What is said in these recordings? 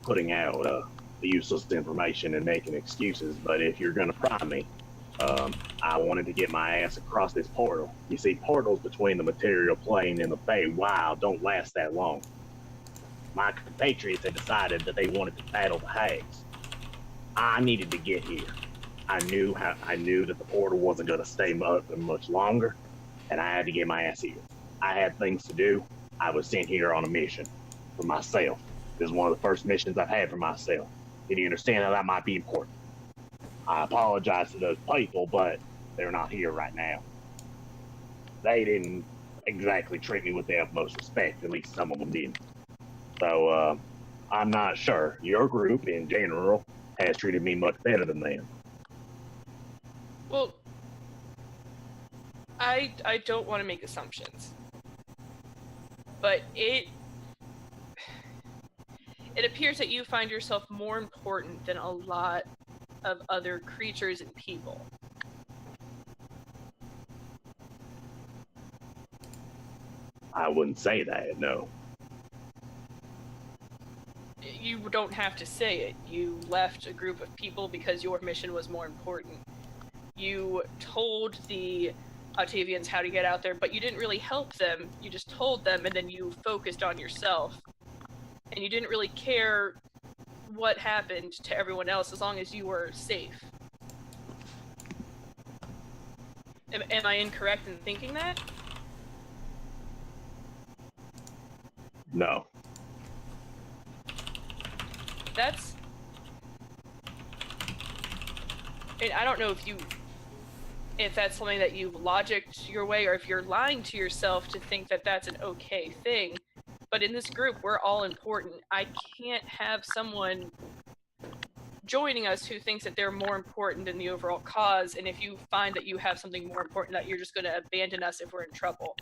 putting out the useless information and making excuses, but if you're going to pry me, I wanted to get my ass across this portal. You see, portals between the material plane and the Feywild don't last that long. My compatriots had decided that they wanted to battle the hags. I needed to get here. I knew that the portal wasn't going to stay open much longer, and I had to get my ass here. I had things to do. I was sent here on a mission for myself. This is one of the first missions I've had for myself. Did you understand how that might be important? I apologize to those people, but they're not here right now. They didn't exactly treat me with the utmost respect, at least some of them didn't. So, I'm not sure. Your group, in general, has treated me much better than them. Well, I don't want to make assumptions, but it appears that you find yourself more important than a lot of other creatures and people. I wouldn't say that, no. You don't have to say it. You left a group of people because your mission was more important. You told the Octavians how to get out there, but you didn't really help them. You just told them, and then you focused on yourself. And you didn't really care what happened to everyone else as long as you were safe. Am I incorrect in thinking that? No. That's... And I don't know if that's something that you've logicked your way, or if you're lying to yourself to think that that's an okay thing. But in this group, we're all important. I can't have someone joining us who thinks that they're more important than the overall cause, and if you find that you have something more important, that you're just going to abandon us if we're in trouble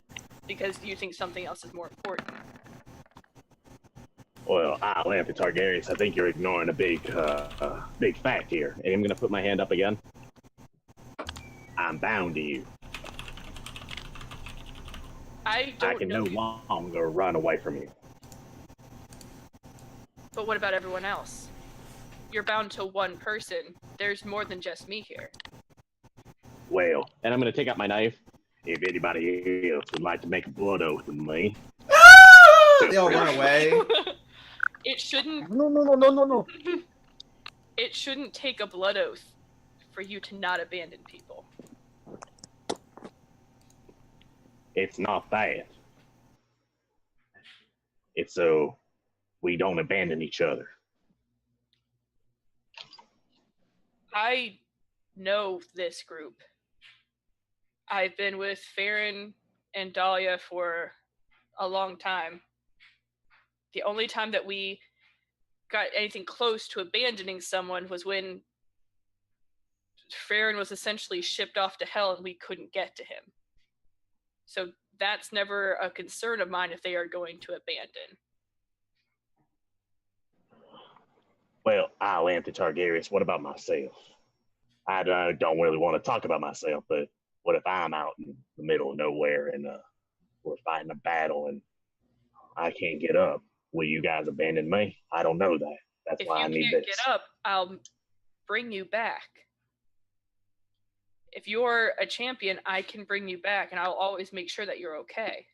because you think something else is more important. Well, Lampy Targaryen, I think you're ignoring a big fact here. And I'm going to put my hand up again. I'm bound to you. I can no longer run away from you. But what about everyone else? You're bound to one person. There's more than just me here. Well, and I'm going to take out my knife. If anybody else would like to make a blood oath with me. They all run away. It shouldn't... No. It shouldn't take a blood oath for you to not abandon people. It's not that. It's so we don't abandon each other. I know this group. I've been with Farron and Dahlia for a long time. The only time that we got anything close to abandoning someone was when Farron was essentially shipped off to hell and we couldn't get to him. So that's never a concern of mine if they are going to abandon. Well, Anthony Targaryen, what about myself? I don't really want to talk about myself, but what if I'm out in the middle of nowhere and we're fighting a battle and I can't get up? Will you guys abandon me? I don't know that. That's why I need this. If you can't get up, I'll bring you back. If you're a champion, I can bring you back, and I'll always make sure that you're okay.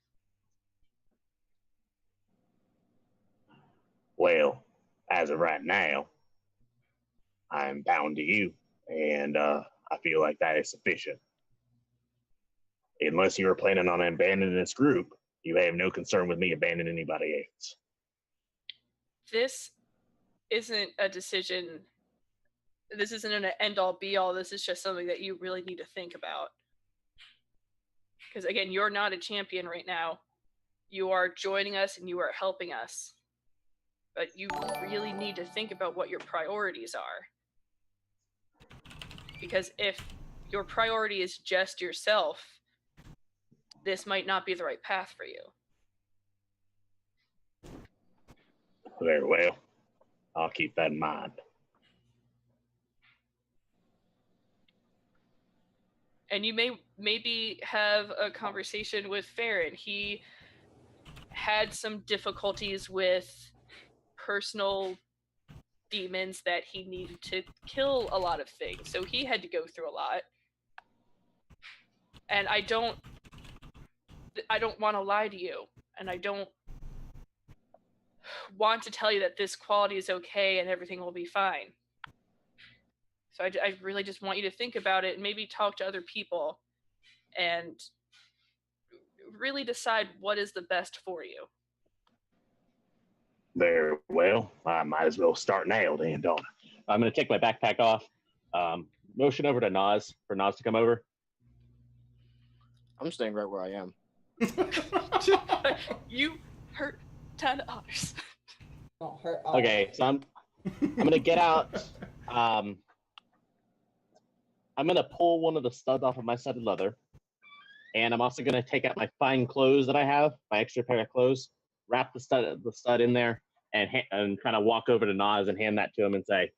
Well, as of right now, I'm bound to you, and I feel like that is sufficient. Unless you are planning on abandoning this group, you have no concern with me abandoning anybody else. This isn't a decision. This isn't an end-all be-all. This is just something that you really need to think about. Because again, you're not a champion right now. You are joining us and you are helping us. But you really need to think about what your priorities are. Because if your priority is just yourself, this might not be the right path for you. Very well. I'll keep that in mind. And you may maybe have a conversation with Farron. He had some difficulties with personal demons that he needed to kill a lot of things. So he had to go through a lot. And I don't want to lie to you, and I don't want to tell you that this quality is okay and everything will be fine. So I really just want you to think about it and maybe talk to other people and really decide what is the best for you. Very well. I might as well start now then, don't I? I'm going to take my backpack off. Motion over to Nas for Nas to come over. I'm staying right where I am. You hurt 10 others. Don't hurt. Okay, so I'm gonna get out. I'm gonna pull one of the studs off of my studded leather, and I'm also gonna take out my fine clothes that I have, my extra pair of clothes, wrap the stud in there, and kind of walk over to Nas and hand that to him and say,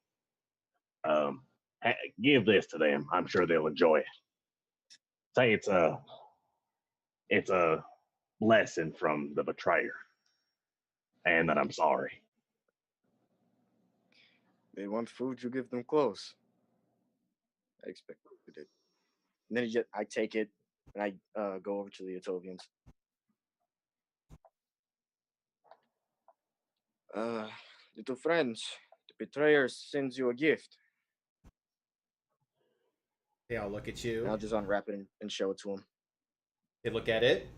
"Give this to them. I'm sure they'll enjoy it. Say it's a lesson from the betrayer, and that I'm sorry." They want food, you give them clothes. I expected it. And then I take it and I go over to the Atovians. Little friends, the betrayer sends you a gift. They all look at you. And I'll just unwrap it and show it to them. They look at it.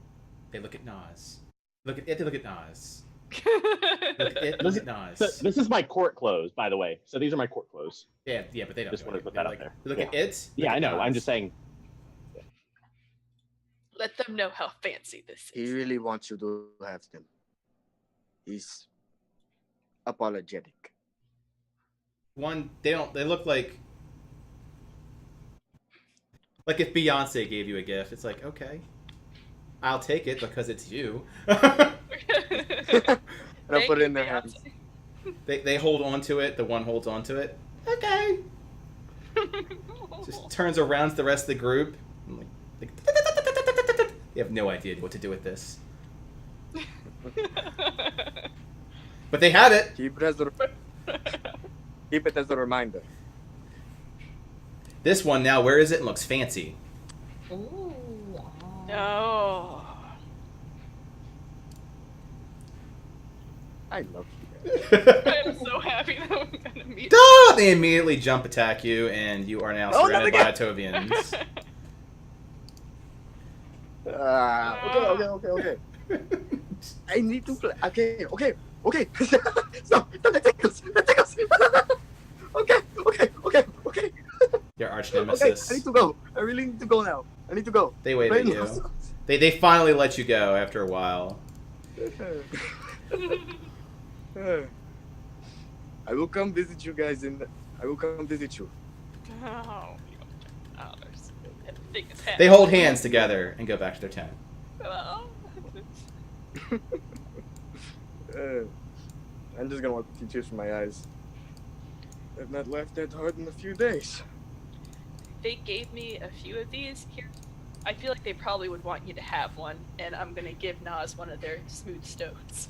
They look at Nas. Look at it. They look at Nas. Look at it. Look at Nas. So, this is my court clothes, by the way. So these are my court clothes. Yeah, but they don't. Just know wanted it. to put They're that like, out there. They look Yeah. at it. Yeah, look I at know. Nas. I'm just saying. Let them know how fancy this He is. really wants you to have them. He's apologetic. One, they don't. They look like if Beyonce gave you a gift. It's like, okay, I'll take it because it's you. And I'll put it in their hands. They hold on to it. The one holds on to it. Okay. Just turns around to the rest of the group. And like, you have no idea what to do with this. But they have it. Keep it as a reminder. This one now, where is it? And looks fancy. Ooh. Oh. I love you. I'm so happy that I'm gonna meet. Duh! They immediately jump attack you, and you are now Oh, surrounded not by again. Atovians. Okay. I need to play. Okay. Stop. Take us. Okay. Your arch Okay, nemesis. I need to go. I really need to go now. I need to go. They wave Right at now. you. They finally let you go after a while. I will come visit you guys I will come visit you. Oh, everything is happening. They hold hands together and go back to their tent. Oh. I'm just gonna wipe a few tears from my eyes. I've not laughed that hard in a few days. They gave me a few of these here. I feel like they probably would want you to have one, and I'm gonna give Nas one of their smooth stones.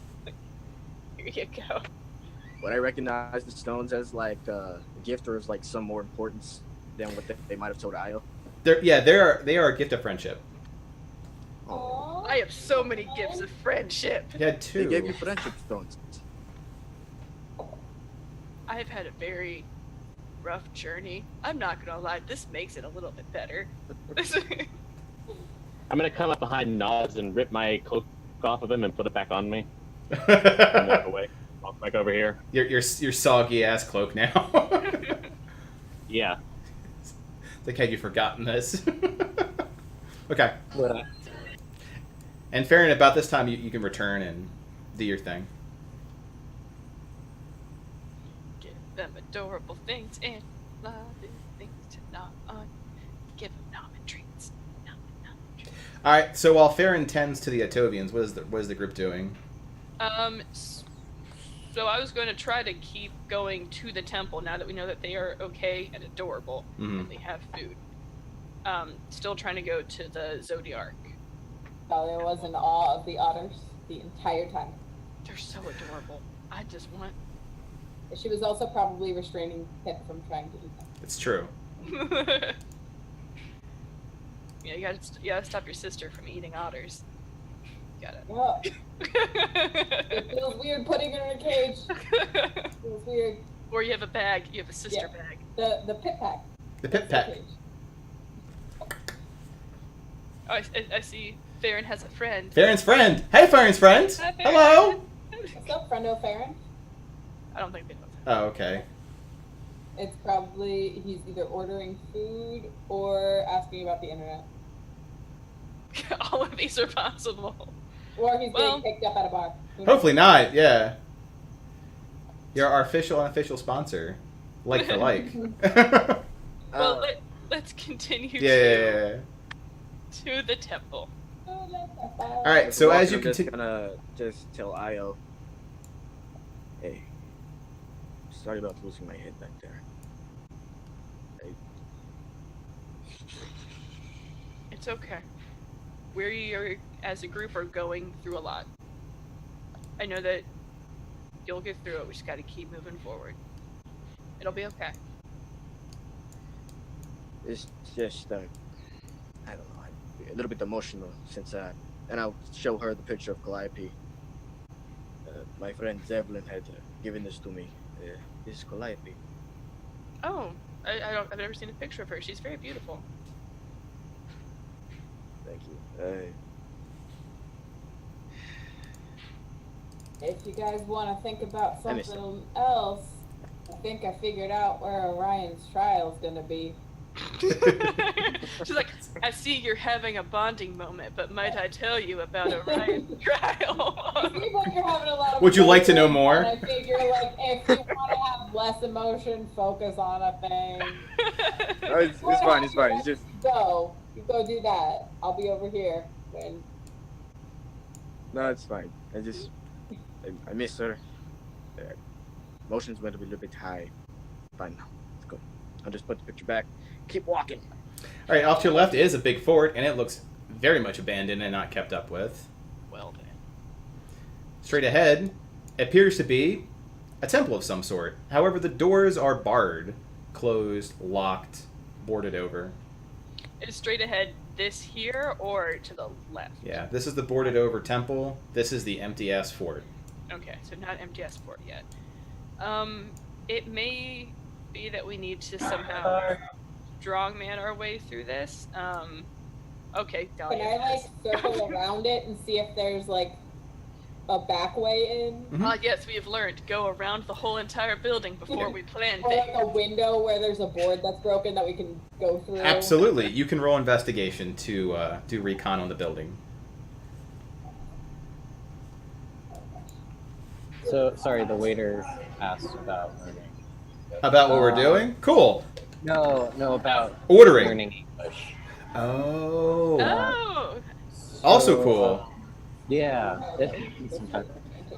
Here you go. Would I recognize the stones as like a gift, or as like some more importance than what they might have told Io? They are a gift of friendship. Oh, I have so many gifts of friendship. You had two. they gave me friendship stones. I've had a very rough journey. I'm not gonna lie, this makes it a little bit better. I'm gonna come up behind Nas and rip my cloak off of him and put it back on me and walk away. Walk back over here. Your soggy ass cloak now. Yeah. It's like, have you forgotten this? Okay. And Farron, about this time, you can return and do your thing. Give them adorable things and loving things to gnaw on. Give them Namen treats. Namen treats. All right. So while Farron tends to the Atovians, what is the group doing? So I was going to try to keep going to the temple now that we know that they are okay and adorable and they have food. Still trying to go to the Zodiac. Dahlia was in awe of the otters the entire time. They're so adorable. I just want She was also probably restraining Pip from trying to eat them. It's true. Yeah, you gotta stop your sister from eating otters. Got it. Well, it feels weird putting her in a cage. It feels weird. Or you have a bag. You have a sister Yeah. bag. The pit pack. The pit That's pack. the cage. Oh, I see. Farron has a friend. Farron's friend. Hey, Farron's friend. Hi, Farron. Hello. What's up, friendo Farron? I don't think they know that. Oh, okay. It's probably he's either ordering food or asking about the internet. All of these are possible. Or he's Well- getting picked up at a bar. Who knows? Hopefully not. Yeah. You're our official and unofficial sponsor. Like for like. Well, let's continue yeah. to the temple. All right. So as you I'm just continue, gonna just tell Io, hey, sorry about losing my head back there. It's okay. We are, as a group, are going through a lot. I know that you'll get through it. We just got to keep moving forward. It'll be okay. It's just, I don't know, I'm a little bit emotional since and I'll show her the picture of Calliope. My friend Zevlin had given this to me. This is Calliope. Oh, I've never seen a picture of her. She's very beautiful. Thank you. If you guys want to think about I miss something else, I think I figured out where Orion's trial is gonna be. She's like, I see you're having a bonding moment, but might I tell you about Orion's trial? It seems like you're having a lot of Would you like to know emotion, more? and I figure, like, if you want to have less emotion, focus on a thing. Oh, it's fine. It's fine. It's just Go. You go do that. I'll be over here. When no, it's fine. I miss her. Emotions went a little bit high. Fine now. Let's go. I'll just put the picture back. Keep walking. all right. Off to your left is a big fort, and it looks very much abandoned and not kept up with. Well then. Straight ahead appears to be a temple of some sort. However, the doors are barred, closed, locked, boarded over. Is straight ahead this here or to the left? Yeah, this is the boarded over temple. This is the empty ass fort. Okay, so not MTS port yet. It may be that we need to somehow strongman our way through this. Okay, can Dahlia. I like circle around it and see if there's like a back way in, Yes, we have learned. Go around the whole entire building before we plan or like things. a window where there's a board that's broken that we can go through? Absolutely. You can roll investigation to do recon on the building. So, sorry, the waiter asked about learning. About what we're doing? Cool. No, about Ordering. learning English. Oh. Oh! Also So, cool. Yeah.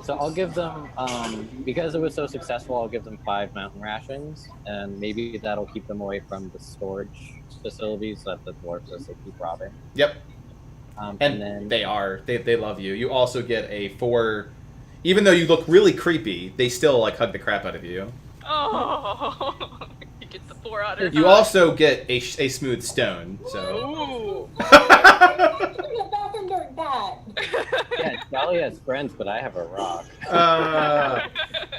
So I'll give them, because it was so successful, I'll give them 5 mountain rations, and maybe that'll keep them away from the storage facilities that the dwarves as they keep robbing. Yep. And And then they love you. You also get a 4. Even though you look really creepy, they still like hug the crap out of you. Oh! You get the 4 out of You also get a smooth stone. So. Ooh! I went to the bathroom during that. yeah, Dahlia has friends, but I have a rock.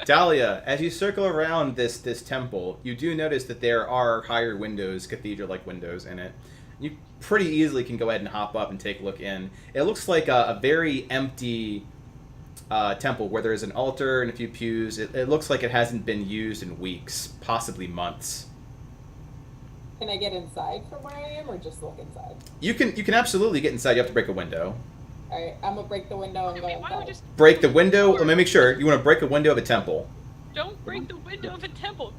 Dahlia, as you circle around this temple, you do notice that there are higher windows, cathedral-like windows in it. You pretty easily can go ahead and hop up and take a look in. It looks like a very empty temple where there's an altar and a few pews. It looks like it hasn't been used in weeks, possibly months. Can I get inside from where I am, or just look inside? You can absolutely get inside. You have to break a window. All right, I'm gonna break the window and go Why don't we inside. just Break the window. Let me make sure. You want to break a window of a temple. don't break the window of a temple?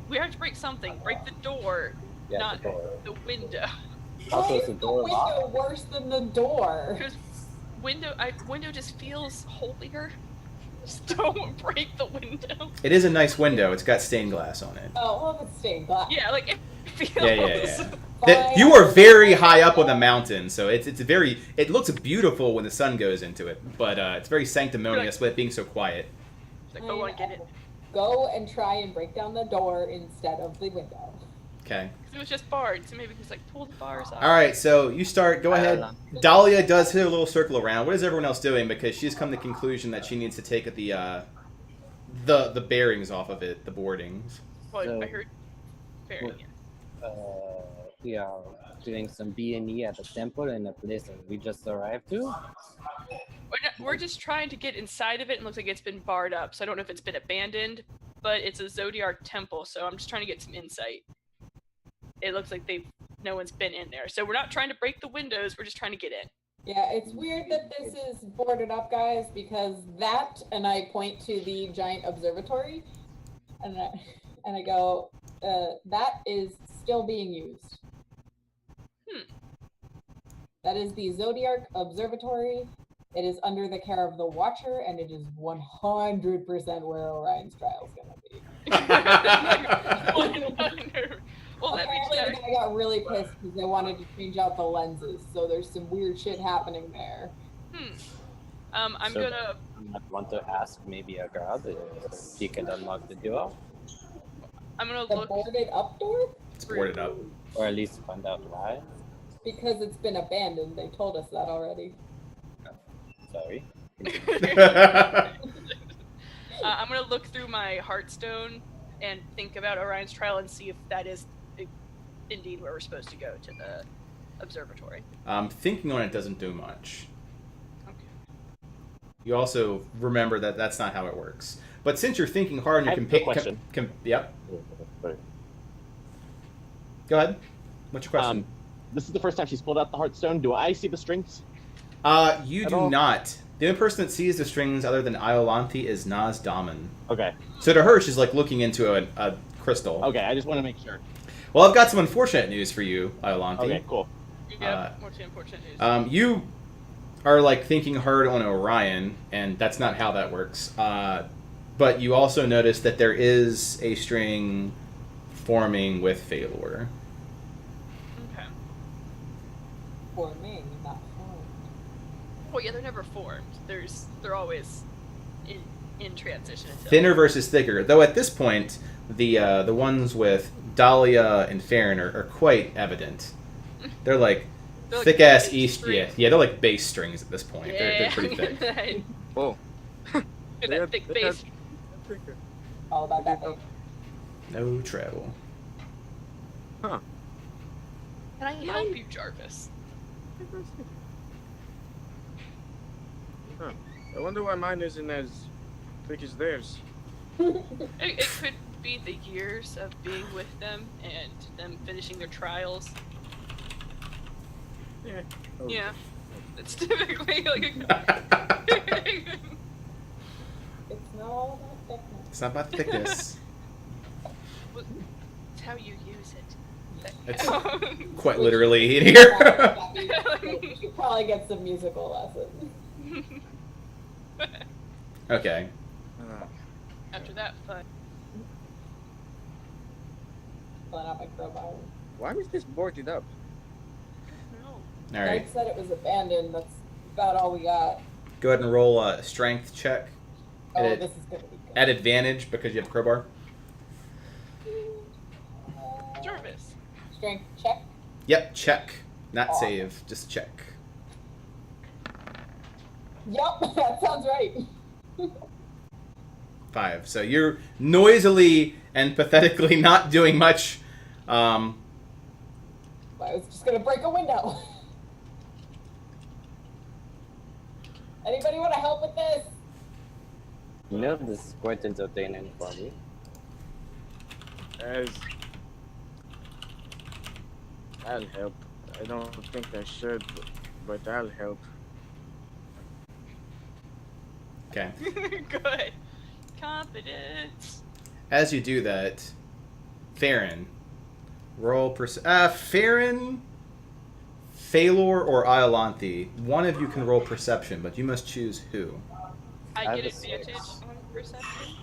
We have to break something. Break the door, Yeah, not the door. the window. Also, Why is is the the door window locked? worse than the door? Because window just feels holier. Just don't break the window. It is a nice window. It's got stained glass on it. Oh, well, it's stained glass. Yeah, like it feels. Yeah. Fine. You are very high up on the mountain, so it's very. It looks beautiful when the sun goes into it, but it's very sanctimonious with it being so quiet. It's like, oh, I get it. go and try and break down the door instead of the window. Okay. It was just barred, so maybe we can just like pull the bars off. All right, so you start. Go ahead. Dahlia does hit a little circle around. What is everyone else doing? Because she's come to the conclusion that she needs to take the bearings off of it, the boardings. Well, So- I heard bearing. Yeah. We are doing some B&E at the temple in a place that we just arrived to. We're just trying to get inside of it, and looks like it's been barred up. So I don't know if it's been abandoned, but it's a Zodiac temple, so I'm just trying to get some insight. It looks like no one's been in there, so we're not trying to break the windows. We're just trying to get in. Yeah, it's weird that this is boarded up, guys, because that, and I point to the giant observatory, and I go, that is still being used. That is the Zodiac Observatory. It is under the care of the Watcher, and it is 100% where Orion's trial is going to be. Well, that makes Apparently, the sense. guy got really pissed because they wanted to change out the lenses, so there's some weird shit happening there. I'm So- gonna. I want to ask maybe a guard if he can unlock the door, I'm gonna The look. boarded up door? It's boarded up. or at least find out why. Because it's been abandoned. They told us that already. Sorry. I'm gonna look through my Heartstone and think about Orion's trial and see if that is indeed where we're supposed to go to the observatory. Thinking on it doesn't do much. Okay. You also remember that that's not how it works. But since you're thinking hard and I you're have a question. yep. Go ahead. What's your question? This is the first time she's pulled out the Heartstone. Do I see the strings? You at do all? not. The only person that sees the strings other than Iolanthi is Naz Daman. Okay. So to her, she's like looking into a crystal. Okay, I just want to make sure. Well, I've got some unfortunate news for you, Iolanthi. Okay, cool. Yeah, more too unfortunate news. You are like thinking hard on Orion, and that's not how that works. But you also notice that there is a string forming with Phalor. Okay. For me, not formed. Well, yeah, they're never formed. They're always in transition. Until Thinner versus thicker. Though at this point, the ones with Dahlia and Farron are quite evident. They're like They're like thick ass bass East. strings. Yeah, they're like bass strings at this point. Yeah. They're pretty thick. Oh. Get that thick bass. All about that thing. No travel. Huh. Can I help you, Jarvis? Huh. I wonder why mine isn't as thick as theirs. It could be the years of being with them and them finishing their trials. Yeah. Oh. Yeah, it's typically like. It's not all about thickness. It's not about thickness. It's how you use it. It's quite literally in here. You should probably get some musical lessons. Okay. After that fun. Pulling out my crowbar. Why is this boarded up? No. All right. Mike said it was abandoned. That's about all we got. Go ahead and roll a strength check Oh, At this is gonna be good. at advantage because you have crowbar. Jarvis. Strength check. Yep, check. Not Aw. save, just check. Yep, that sounds right. 5. So you're noisily and pathetically not doing much. I was just gonna break a window. Anybody want to help with this? You know, this is quite entertaining for me. I'll help. I don't think I should, but I'll help. Okay. Good. Confidence. As you do that, Farron, roll Farron, Phalor, or Iolanthi. One of you can roll perception, but you must choose who. I I get have a advantage 6. on perception.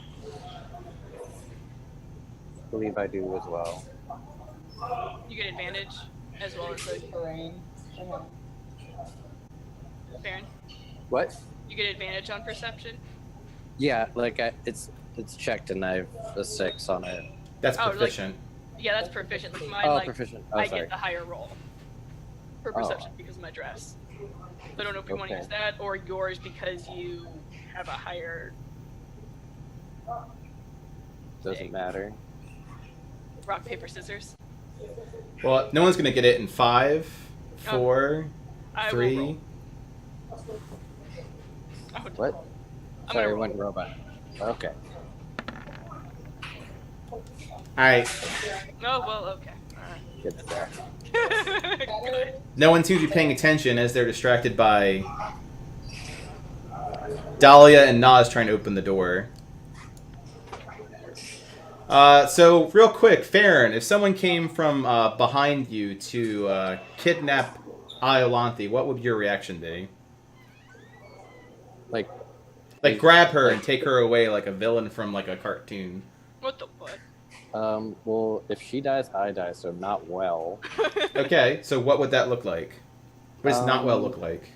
I believe I do as well. You get advantage as well as the Terrain. Baron. What? You get advantage on perception. Yeah, like it's It's checked and I have a 6 on it. That's Oh, like- proficient. Yeah, that's proficient. Like mine, Oh, like proficient. Oh, I sorry. get the higher roll for perception because of my dress. So I don't know if you want to Okay. use that or yours because you have a higher Doesn't matter. rock paper scissors. Well, no one's gonna get it in 5, 4, I will 3. roll. I would- What? I'm Sorry, gonna I went robot. Okay. All right. Oh well, okay. Good there. Good. No one seems to be paying attention as they're distracted by Dahlia and Nas trying to open the door. So real quick, Farron, if someone came from behind you to kidnap Iolanthe, what would your reaction be? Like, Like grab her and take her away like a villain from like a cartoon. What the fuck? well, if she dies, I die, so not well. Okay, so what would that look like? What does not well Um, look like?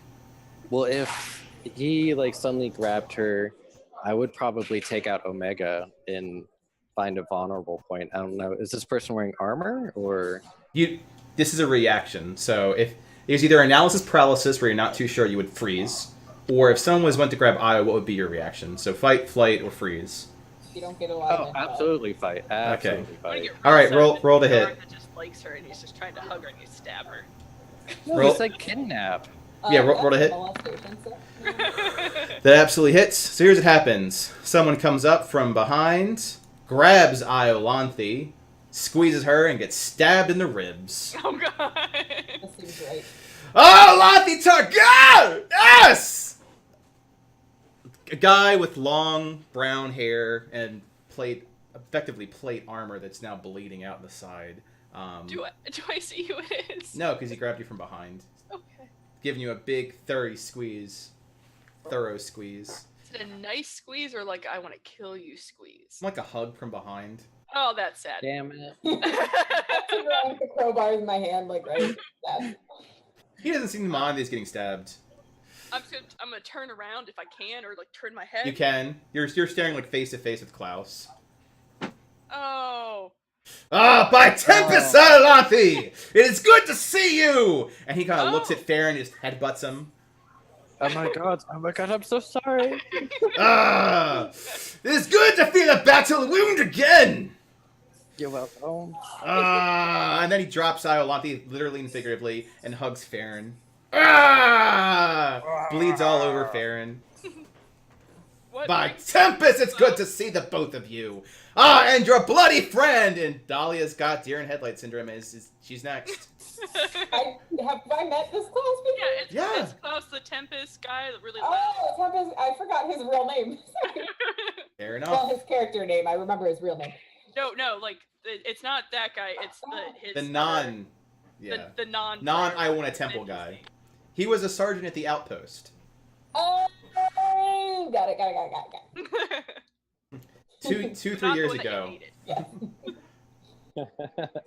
Well, if he, like, suddenly grabbed her, I would probably take out Omega and find a vulnerable point. I don't know. Is this person wearing armor, or... This is a reaction. So if there's either analysis paralysis where you're not too sure, you would freeze, or if someone went to grab Io, what would be your reaction? So fight, flight, or freeze. You don't get a lot Oh, of absolutely fight. Absolutely I'm gonna fight. get All right, real roll- sad roll to that hit. That just likes her and he's just trying to hug her and you stab her. No, Roll- it's like kidnap. Yeah, roll to hit. Molestation, so. That absolutely hits. So here's what happens. Someone comes up from behind, grabs Iolanthe, squeezes her, and gets stabbed in the ribs. Oh god. That seems right. Iolanthe Targaryen! Yes! A guy with long brown hair and effectively plate armor that's now bleeding out the side. Do I see who it is? No, because he grabbed you from behind. Okay. Giving you a big thorough squeeze. Is it a nice squeeze or like I want to kill you squeeze? It's like a hug from behind. Oh, that's sad. Damn it. Sitting around with the crowbar in my hand, like right. That. He doesn't seem to mind that he's getting stabbed. I'm gonna turn around if I can, or like turn my head. You can. You're staring like face to face with Klaus. Oh. Ah, by Tempest Iolanthe! It is good to see you! And he kind of looks at Farron and just headbutts him. Oh my god, I'm so sorry. Ah! It is good to feel a battle wound again! You're welcome. Ah! And then he drops Iolanthe, literally and figuratively, and hugs Farron. Ah! Bleeds all over Farron. What? By Tempest, it's good to see the both of you. Ah, and your bloody friend! And Dahlia's got deer in headlight syndrome. She's next. Have I met this Klaus before? Yeah, it's Klaus the Tempest guy that really. Oh, Tempest. I forgot his real name. Fair Well, enough. his character name. I remember his real name. No, like it's not that guy. It's his The non... Yeah. the non I want a temple guy. He was a sergeant at the outpost. Oh, got it. 3 years ago. Yeah.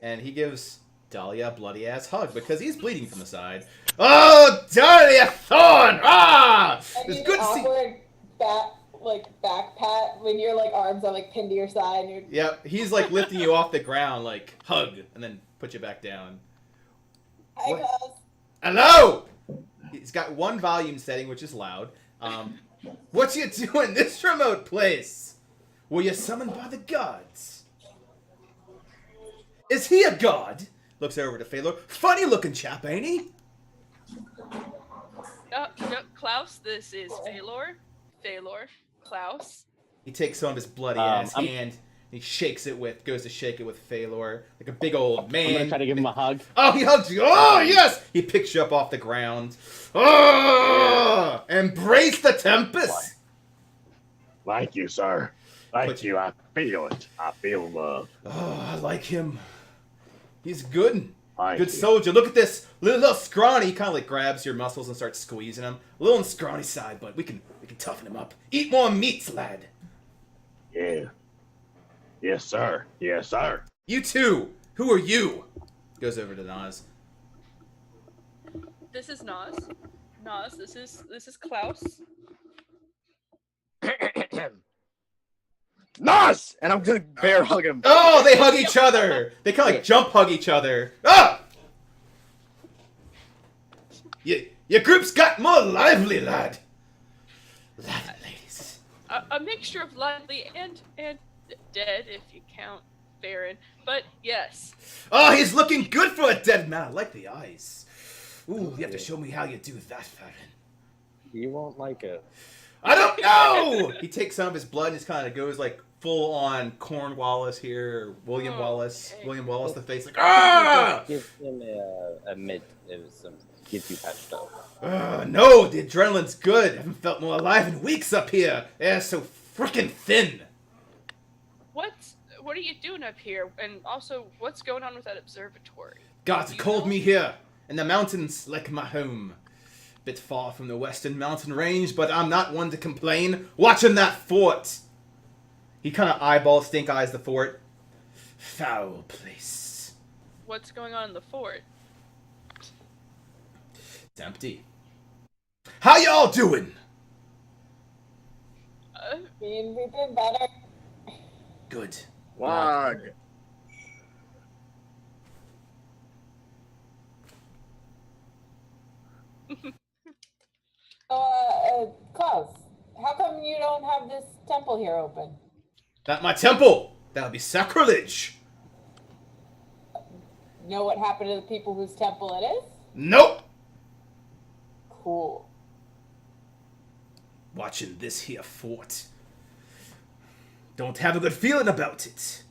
And he gives Dahlia a bloody ass hug because he's bleeding from the side. Oh, Dahlia Thorn! Ah! And It's you good to see... awkward back pat when your like arms are like pinned to your side and you're Yep, he's like lifting you off the ground, like, hug, and then put you back down. Hi, What? Klaus. Hello! He's got one volume setting, which is loud. What you doing in this remote place? Were you summoned by the gods? Is he a god? Looks over to Phalor. Funny looking chap, ain't he? No, Klaus, this is Phalor, Klaus. He takes some of his bloody ass hand. He shakes it goes to shake it with Phalor, like a big old man. I'm gonna try to give him a hug. Oh, he hugs you. Oh, yes! He picks you up off the ground. Oh! Embrace the Tempest! Thank you, sir. Thank But- you. I feel it. I feel love. Oh, I like him. He's good. Thank Good you. soldier. Look at this. Little scrawny. He kind of like grabs your muscles and starts squeezing them. A little on the scrawny side, but we can toughen him up. Eat more meats, lad. Yeah. Yes, sir. Yes, sir. You too. Who are you? Goes over to Nas. This is Nas. Nas, this is Klaus. Nas! And I'm gonna bear hug him. Oh, they hug each other. They kind of like jump hug each other. Ah! Your group's got more lively, lad. Lively, ladies. A mixture of lively and dead, if you count Baron. But yes. Oh, he's looking good for a dead man. I like the eyes. Ooh, you have to show me how you do that, Baron. You won't like it. I don't know! He takes some of his blood and just kind of goes like full on Cornwallis here, or William Wallace. Okay. William Wallace, the face, like, ah! Give him a mid. Get you patched up. No, the adrenaline's good. I haven't felt more alive in weeks up here. They're so freaking thin. What are you doing up here? And also, what's going on with that observatory? Gods You called know? me here, and the mountains like my home. Bit far from the western mountain range, but I'm not one to complain. Watching that fort. He kind of eyeballs, stink eyes the fort. Foul place. What's going on in the fort? It's empty. How y'all doing? We've been better. Good. Wag. Klaus, how come you don't have this temple here open? At my temple. That would be sacrilege. Know what happened to the people whose temple it is? Nope. Cool. Watching this here fort. Don't have a good feeling about it.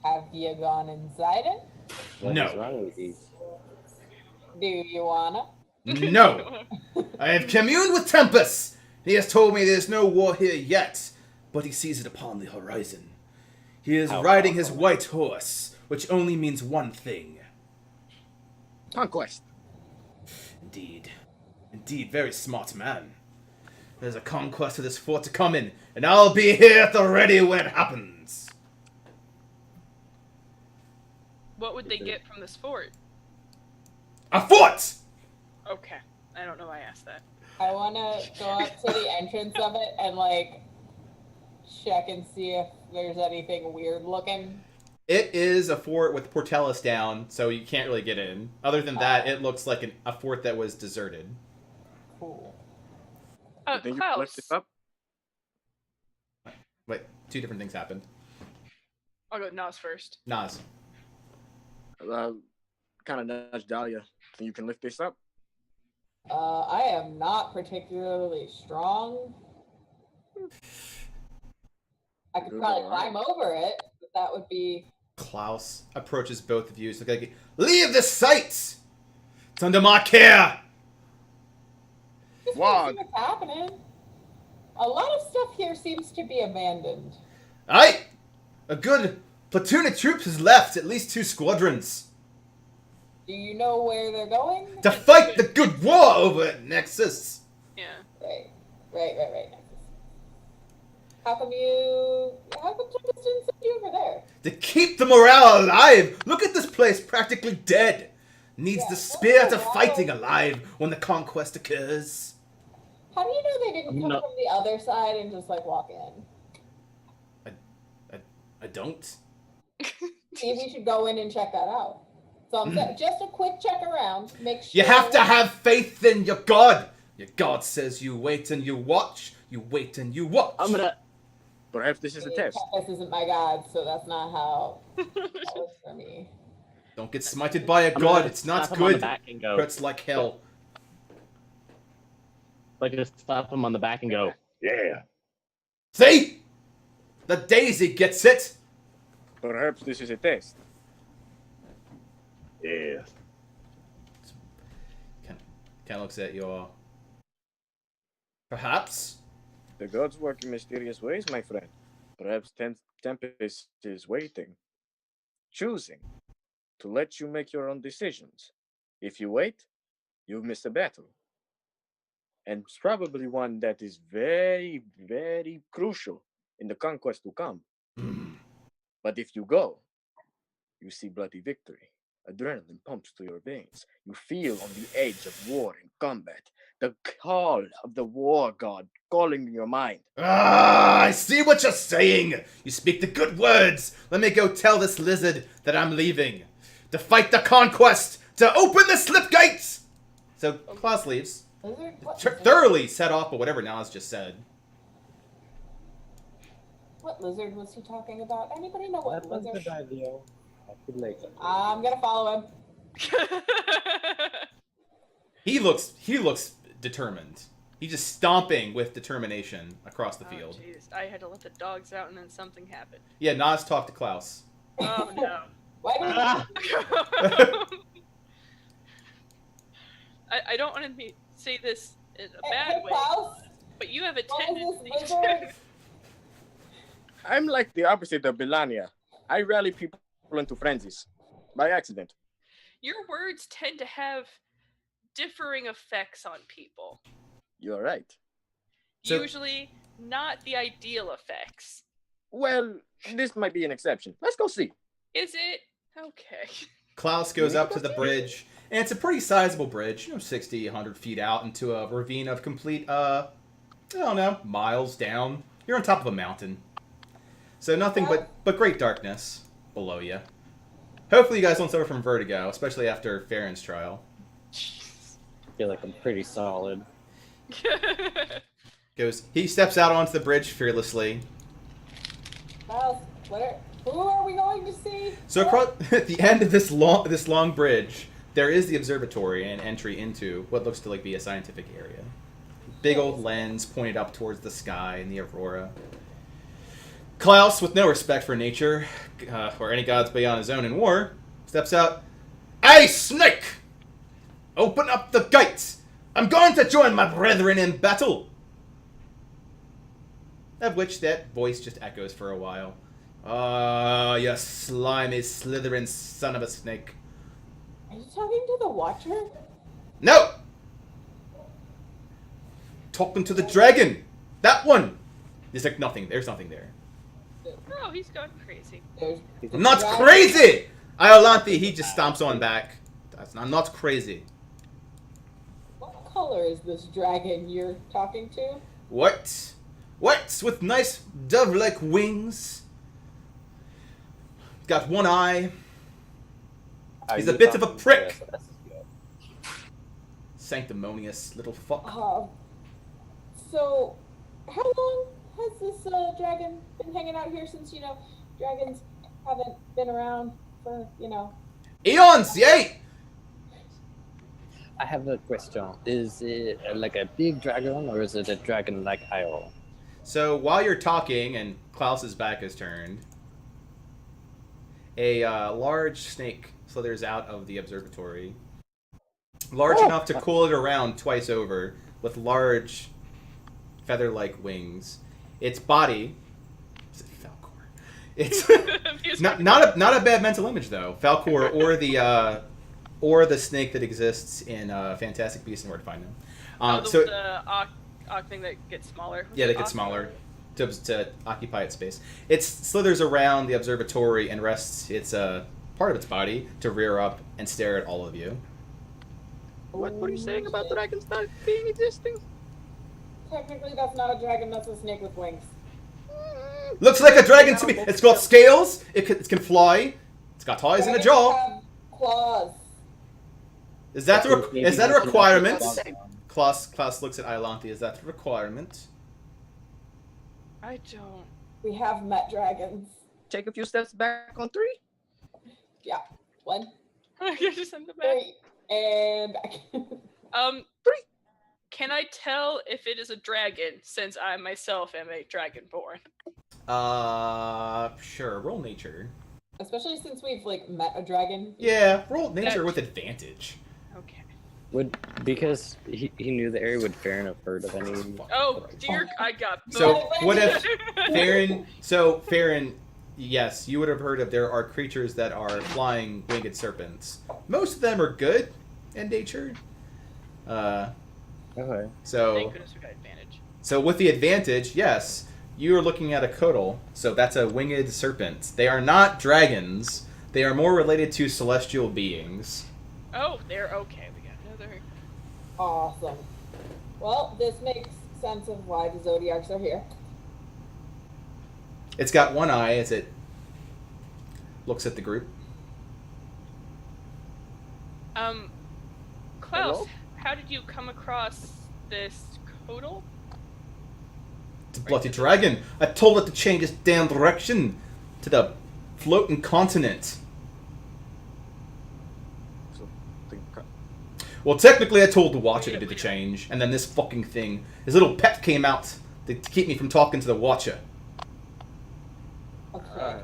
Have you gone inside it? What No. is wrong with you? Do you wanna? No. I have communed with Tempest. He has told me there's no war here yet, but he sees it upon the horizon. He is How riding his white horse, which only means one thing. Conquest. Indeed. Indeed, very smart man. There's a conquest of this fort to come in, and I'll be here at the ready when it happens. What would they get from this fort? A fort! Okay. I don't know why I asked that. I wanna go up to the entrance of it and like check and see if there's anything weird looking. It is a fort with portellus down, so you can't really get in. Other than that, it looks like a fort that was deserted. Cool. You think you can lift Klaus. this up? Wait, two different things happened. I'll go Nas first. Nas. Kind of nudge Dahlia. Think you can lift this up? I am not particularly strong. I could Good, probably alright. climb over it, but that would be. Klaus approaches both of you. So like, leave the site! It's under my care! Just wanna see Wog. what's happening. A lot of stuff here seems to be abandoned. Aye! A good platoon of troops has left, at least 2 squadrons. Do you know where they're going? To fight the good war over at Nexus. Yeah. Right. How come Tempest didn't send you over there? To keep the morale alive! Look at this place practically dead! Needs Yeah, the what's spirit of morale? fighting alive when the conquest occurs. How do you know they didn't come No. from the other side and just like walk in? I don't. Maybe we should go in and check that out. So I'm saying, just a quick check around, make sure. You have to have faith in your God! Your God says you wait and you watch, you wait and you watch. I'm gonna. Perhaps this is a test. This isn't my God, so that's not how that works for me. Don't get smited by a I'm God, gonna it's not slap him on the good. back and go. Hurts like hell. Like just slap him on the back and go. Yeah. See? The daisy gets it! Perhaps this is a test. Yeah. Ken looks at you all. Perhaps? The gods work in mysterious ways, my friend. Perhaps Tempest is waiting, choosing to let you make your own decisions. If you wait, you miss a battle. And it's probably one that is very, very crucial in the conquest to come. But if you go, you see bloody victory. Adrenaline pumps through your veins. You feel on the edge of war and combat. The call of the war god calling in your mind. Ah, I see what you're saying. You speak the good words. Let me go tell this lizard that I'm leaving. To fight the conquest. To open the slip gates. So Klaus leaves. Lizard? What, Thoroughly set off by whatever Nas just said. what lizard was he talking about? Anybody know what That was lizard? the idea. I feel like I'm gonna follow him. He looks determined. He's just stomping with determination across the field. Jeez, I had to let the dogs out and then something happened. Yeah, Nas talked to Klaus. Oh no. Why do Ah, I don't want to say this in a Hey, bad way, Klaus, but you have a why is tendency this lizard? I'm like the opposite of Melania. I rally people into frenzies. By accident. Your words tend to have differing effects on people. You're right. So- Usually not the ideal effects. Well, this might be an exception. Let's go see. Is it? Okay. Klaus goes up to the bridge, and it's a pretty sizable bridge, 60, 100 feet out into a ravine of complete, I don't know, miles down. You're on top of a mountain. So nothing but great darkness below you. Hopefully you guys don't suffer from vertigo, especially after Farron's trial. I feel like I'm pretty solid. He steps out onto the bridge fearlessly. Klaus, who are we going to see? So across, at the end of this long bridge, there is the observatory and entry into what looks to be a scientific area. Big old lens pointed up towards the sky and the aurora. Klaus, with no respect for nature or any gods beyond his own in war, steps out. "Hey, Snake! Open up the gates! I'm going to join my brethren in battle!" Of which that voice just echoes for a while. "Ah, you slimy, slithering son of a snake." Are you talking to the Watcher? No! Talking to the dragon! That one! There's nothing. There's nothing there. Oh, he's gone crazy. There's I'm not dragon. crazy! Iolanthe, he just stomps on back. I'm not crazy. What color is this dragon you're talking to? What? What? With nice dove-like wings. Got one eye. He's a bit of a prick. Sanctimonious little fuck. So, how long has this dragon been hanging out here since, dragons haven't been around for, Eons, yay! I have a question. Is it like a big dragon or is it a dragon like Isle? So while you're talking and Klaus's back is turned, a large snake slithers out of the observatory. Large enough to cool it around twice over, with large feather-like wings. Its body... Is it Falcor? It's not a bad mental image, though. Falcor or the snake that exists in Fantastic Beasts and Where to Find Them. The Ock thing that gets smaller. Yeah, they get smaller to occupy its space. It slithers around the observatory and rests its part of its body to rear up and stare at all of you. What were you saying about dragons not being existing? Technically, that's not a dragon, that's a snake with wings. Looks like a dragon to me. It's got scales. It can fly. It's got eyes and a Dragons jaw. have claws. Is that a requirement? Maybe Klaus looks at Iolanthe. Is that a requirement? I don't. We have met dragons. Take a few steps back on 3. Yeah. 1, Just send them back. 3, and back. 3. Can I tell if it is a dragon since I myself am a dragonborn? Sure. Roll nature. Especially since we've met a dragon. Yeah, roll nature with advantage. Okay. Because he knew the area, would Farron have heard of any? Oh dear, I got. So what if Farron? So Farron, yes, you would have heard of. There are creatures that are flying winged serpents. Most of them are good in nature. Okay. So Thank goodness we got advantage. So with the advantage, yes, you are looking at a Kodal. So that's a winged serpent. They are not dragons, They are more related to celestial beings. Oh, they're okay. We got another. Awesome. Well, this makes sense of why the Zodiacs are here. It's got one eye as it looks at the group. Klaus, Hello? how did you come across this Kodal? It's a bloody dragon. I told it to change its damn direction to the floating continent. So, think, Well, technically, I told the Watcher to do the change, and then this fucking thing, his little pet came out to keep me from talking to the Watcher. Okay.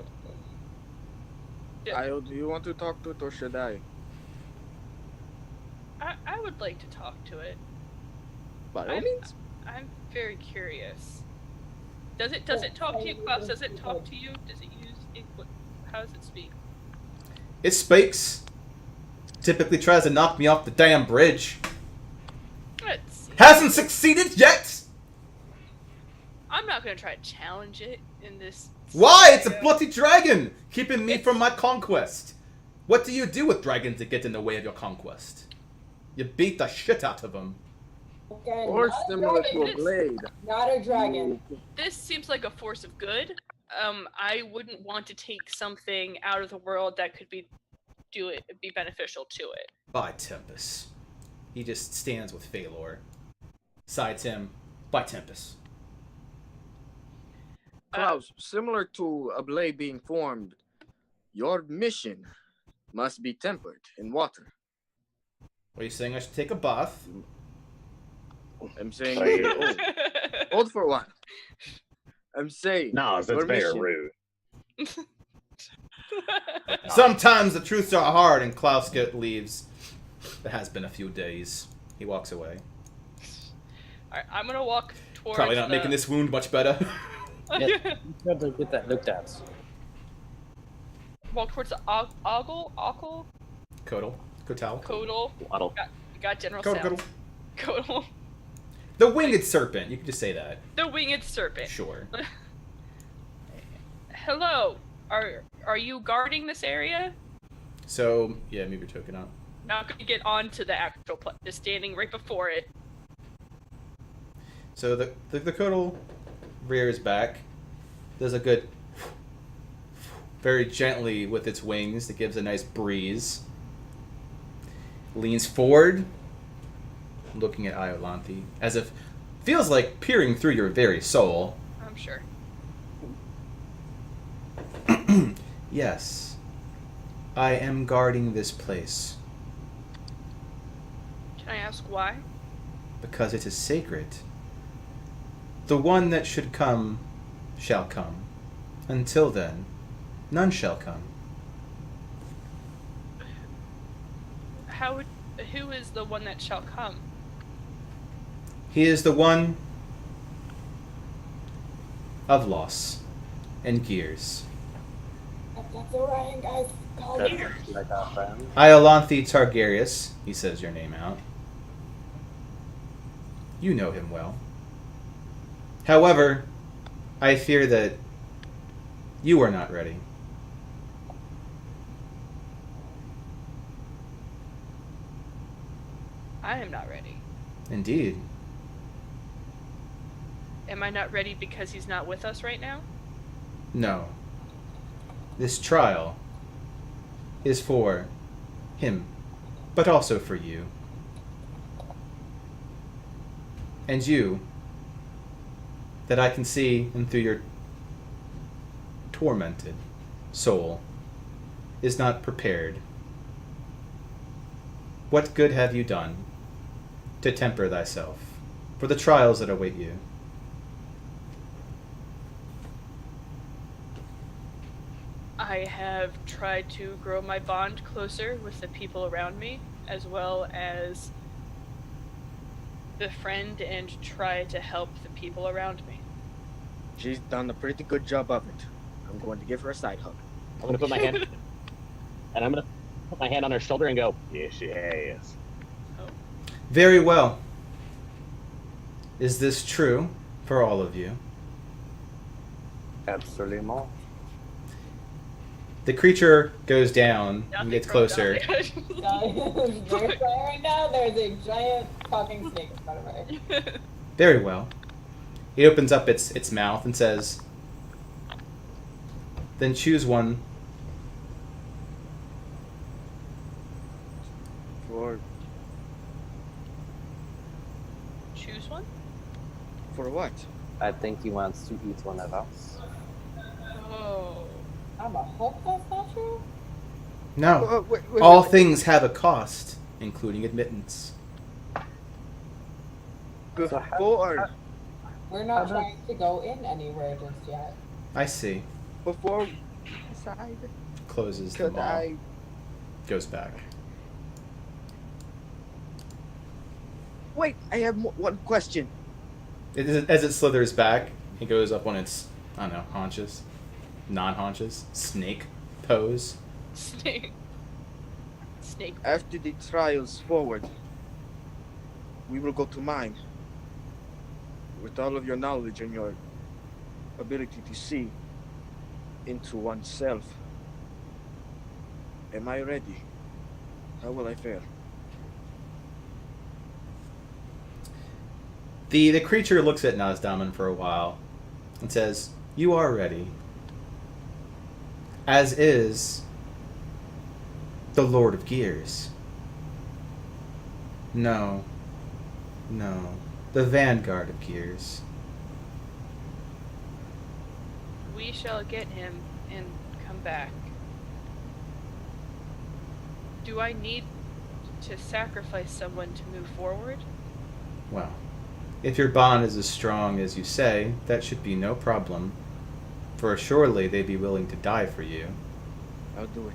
Io, do you want to talk to it or should I? I would like to talk to it. By all means. I'm very curious. Does it talk to you, Klaus? Does it talk to you? Does it use it? How does it speak? It speaks. Typically tries to knock me off the damn bridge. Let's see. Hasn't succeeded yet! I'm not gonna try to challenge it in this. Why? It's a scenario. bloody dragon! Keeping me from my conquest. What do you do with dragons that get in the way of your conquest? You beat the shit out of them. Again, Or not a similar to dragon. a blade. Not a dragon. This seems like a force of good. I wouldn't want to take something out of the world that could be beneficial to it. By Tempest. He just stands with Phalor. Sides him. By Tempest. Klaus, similar to a blade being formed, your mission must be tempered in water. Are you saying I should take a bath? I'm saying, Oh, yeah. hold, hold for a while. I'm saying, No, that's your very mission- rude. Sometimes the truths are hard and Klaus leaves. It has been a few days. He walks away. Alright, I'm gonna walk towards. Probably not making this wound much better. Yeah, you have to get that looked at. Walk towards the Ogle, Kodal. Kotal. Kodal. Waddle. Got general Kodal. sounds. Kodal. The Winged Serpent. You can just say that. The Winged Serpent. Sure. Hello. Are you guarding this area? So, yeah, move your token up. Not gonna get onto the actual place. Just standing right before it. So the Kodal rears back. Does a good very gently with its wings that gives a nice breeze. Leans forward, looking at Iolanthe, as if feels like peering through your very soul. I'm sure. Yes, I am guarding this place Can I ask why? because it is sacred. The one that should come shall come. Until then, none shall come. Who is the one that shall come? He is the one of loss and gears. That's Orion, guys. Call That's me. like our friend. Iolanthe Targaryen, he says your name out. You know him well. However, I fear that you are not ready. I am not ready. Indeed. Am I not ready because he's not with us right now? No. This trial is for him, but also for you. And you, that I can see in through your tormented soul, is not prepared. What good have you done to temper thyself for the trials that await you? I have tried to grow my bond closer with the people around me, as well as befriend and try to help the people around me. She's done a pretty good job of it. I'm going to give her a side hug. I'm gonna put my hand, and I'm gonna put my hand on her shoulder and go. Yes, she has. Very well. Is this true for all of you? Absolutely. The creature goes down Nothing and gets from closer. Dahlia. There's right now. There's a giant talking snake in front of her. Very well. He opens up its mouth and says, "Then choose one." Choose one? For what? I think he wants to eat one of us. Oh. I'm a hope that's not true. No. Wait, All things have a cost, including admittance. Before We're not trying to go in anywhere just yet. I see. before we decide, Closes the could maw. I? Goes back. Wait, I have one question. As it slithers back, it goes up on its, I don't know, haunches. Non-haunches. Snake pose. Snake. Snake. After the trials forward, we will go to mine. With all of your knowledge and your ability to see into oneself, am I ready? How will I fare? The creature looks at Nazdaman for a while and says, "You are ready. As is the Lord of Gears." No. The Vanguard of Gears. We shall get him and come back. Do I need to sacrifice someone to move forward? Well, if your bond is as strong as you say, that should be no problem. For surely they'd be willing to die for you. I'll do it.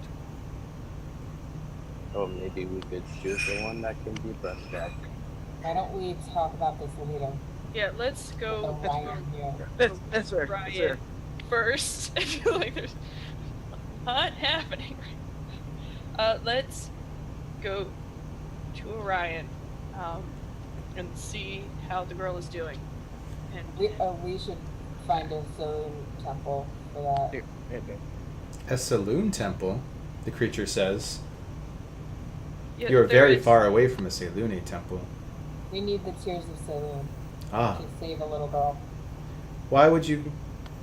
Or maybe we could choose the one that can be brought back. Why don't we talk about this later? Yeah, let's go With Orion here. That's fair. That's Ryan fair. first. I feel like there's a lot happening. Let's go to Orion and see how the girl is doing. And We should find a saloon temple for that. Yeah. A saloon temple, the creature says. yeah, You are there very is- far away from a Saluni temple. We need the Tears of Saloon Ah, to save a little girl. why would you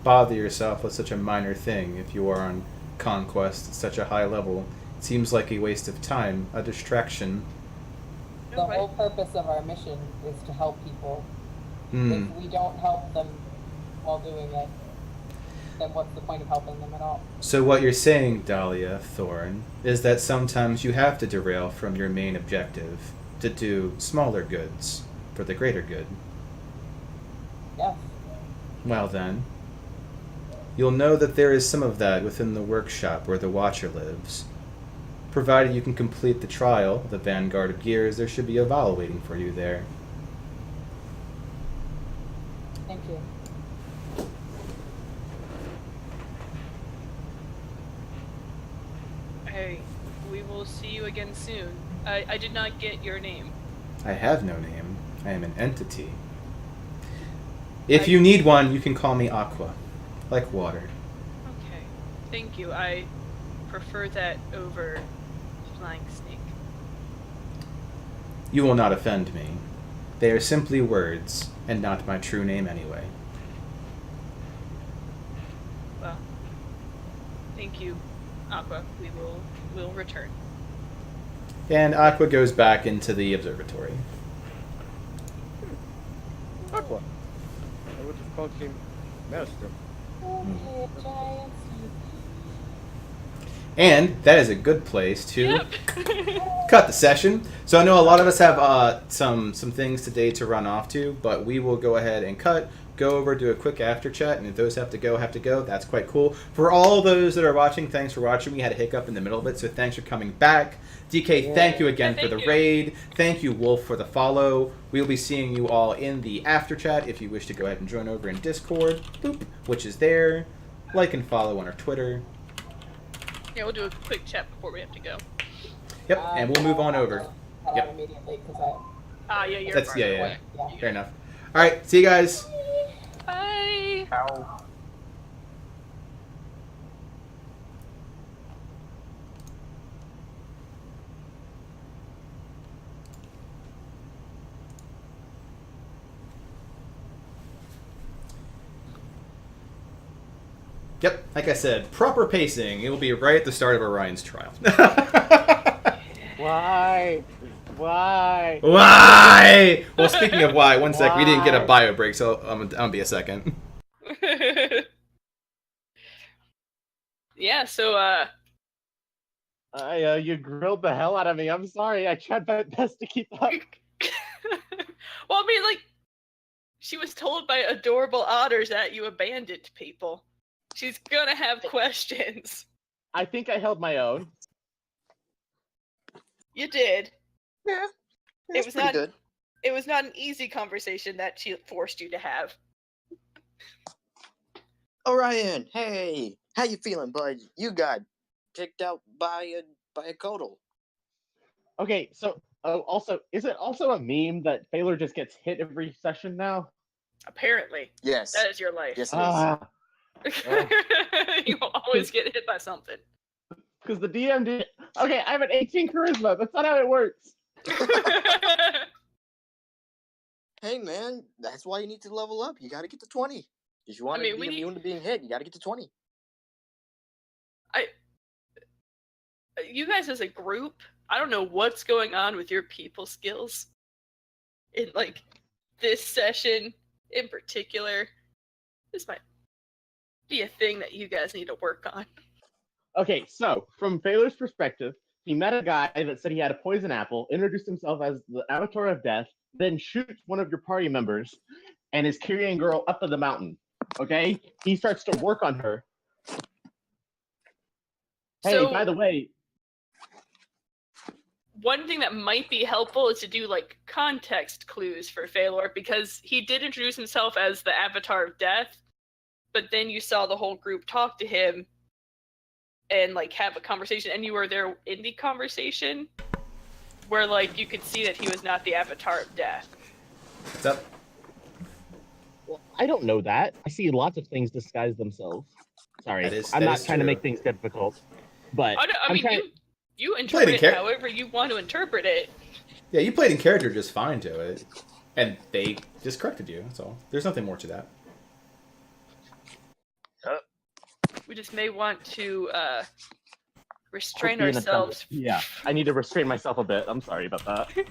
bother yourself with such a minor thing if you are on conquest at such a high level? It seems like a waste of time, a distraction. The No, but- whole purpose of our mission is to help people. Hmm. If we don't help them while doing it, then what's the point of helping them at all? So what you're saying, Dahlia Thorn, is that sometimes you have to derail from your main objective to do smaller goods for the greater good. Yes. Well then, you'll know that there is some of that within the workshop where the Watcher lives. Provided you can complete the trial, the Vanguard of Gears, there should be a vial waiting for you there. Thank you. Hey, we will see you again soon. I did not get your name. I have no name. I am an entity. If you need one, you can call me Aqua. Like water. Okay. Thank you. I prefer that over flying snake. You will not offend me. They are simply words, and not my true name anyway. Well, thank you, Aqua. We'll return. And Aqua goes back into the observatory. Aqua. I would have called him Maelstrom. Okay, giant And that is a good place to Yep. cut the session. So I know a lot of us have some things today to run off to, but we will go ahead and cut, go over, do a quick after chat, and if those have to go, that's quite cool. For all those that are watching, thanks for watching. We had a hiccup in the middle of it, so thanks for coming back. DK, thank you again Yeah, for the thank you. raid. Thank you, Wolf, for the follow. We'll be seeing you all in the after chat if you wish to go ahead and join over in Discord, boop, which is there. Like and follow on our Twitter. Yeah, we'll do a quick chat before we have to go. Yep, and we'll move on over. Head Yep. out immediately because Yeah, you're That's, farther yeah. away. yeah. Fair enough. All right, see you guys. Bye. How? Yep, like I said, proper pacing. It will be right at the start of Orion's trial. Why? Why? Why? Well, speaking of why, one sec. We didn't get a bio break, so I'm gonna be a second. Yeah, so, You grilled the hell out of me. I'm sorry. I tried my best to keep up. well, I mean, like, she was told by adorable otters that you abandoned people. She's gonna have questions. I think I held my own. You did. Yeah, It was not good. It was not an easy conversation that she forced you to have. Orion, hey, how you feeling, bud? You got kicked out by a Kodal. Okay, so also, is it also a meme that Baylor just gets hit every session now? Apparently. Yes. That is your life. Yes, it is. You will always get hit by something. Because the DM did. Okay, I have an 18 charisma. That's not how it works. Hey, man, that's why you need to level up. You got to get to 20. If you want to be immune to being hit, you got to get to 20. You guys as a group, I don't know what's going on with your people skills. In, like, this session in particular. This might be a thing that you guys need to work on. Okay, so from Baylor's perspective, he met a guy that said he had a poison apple, introduced himself as the Avatar of Death, then shoots one of your party members, and is carrying a girl up to the mountain. Okay? He starts to work on her. Hey, So, by the way, one thing that might be helpful is to do, like, context clues for Phalor, because he did introduce himself as the Avatar of Death, but then you saw the whole group talk to him and, like, have a conversation, and you were there in the conversation where, like, you could see that he was not the Avatar of Death. What's up? well, I don't know that. I see lots of things disguise themselves. Sorry, I'm not trying to make things difficult, but I mean, trying... you interpret it however you want to interpret it. Yeah, you played in character just fine to it. And they just corrected you, that's all. There's nothing more to that. We just may want to restrain ourselves. Yeah, I need to restrain myself a bit. I'm sorry about that.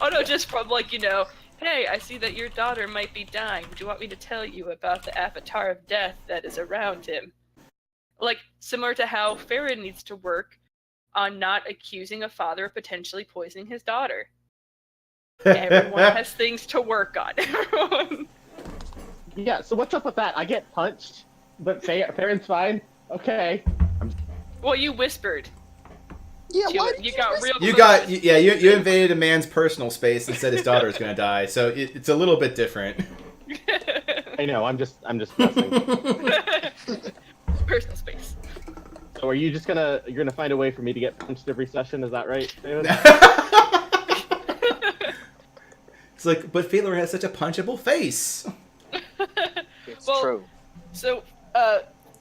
Oh no, just from, like, hey, I see that your daughter might be dying. Do you want me to tell you about the Avatar of Death that is around him? Like, similar to how Farron needs to work on not accusing a father of potentially poisoning his daughter. Everyone has things to work on. Everyone. Yeah, so what's up with that? I get punched, but Farron's fine. Okay. Well, you whispered. Yeah, why did you got real. You invaded a man's personal space and said his daughter is gonna die, so it's a little bit different. I know. I'm just messing. Personal space. So are you just you're gonna find a way for me to get punched every session? Is that right, David? It's like, but Phalor has such a punchable face. It's Well, true. So,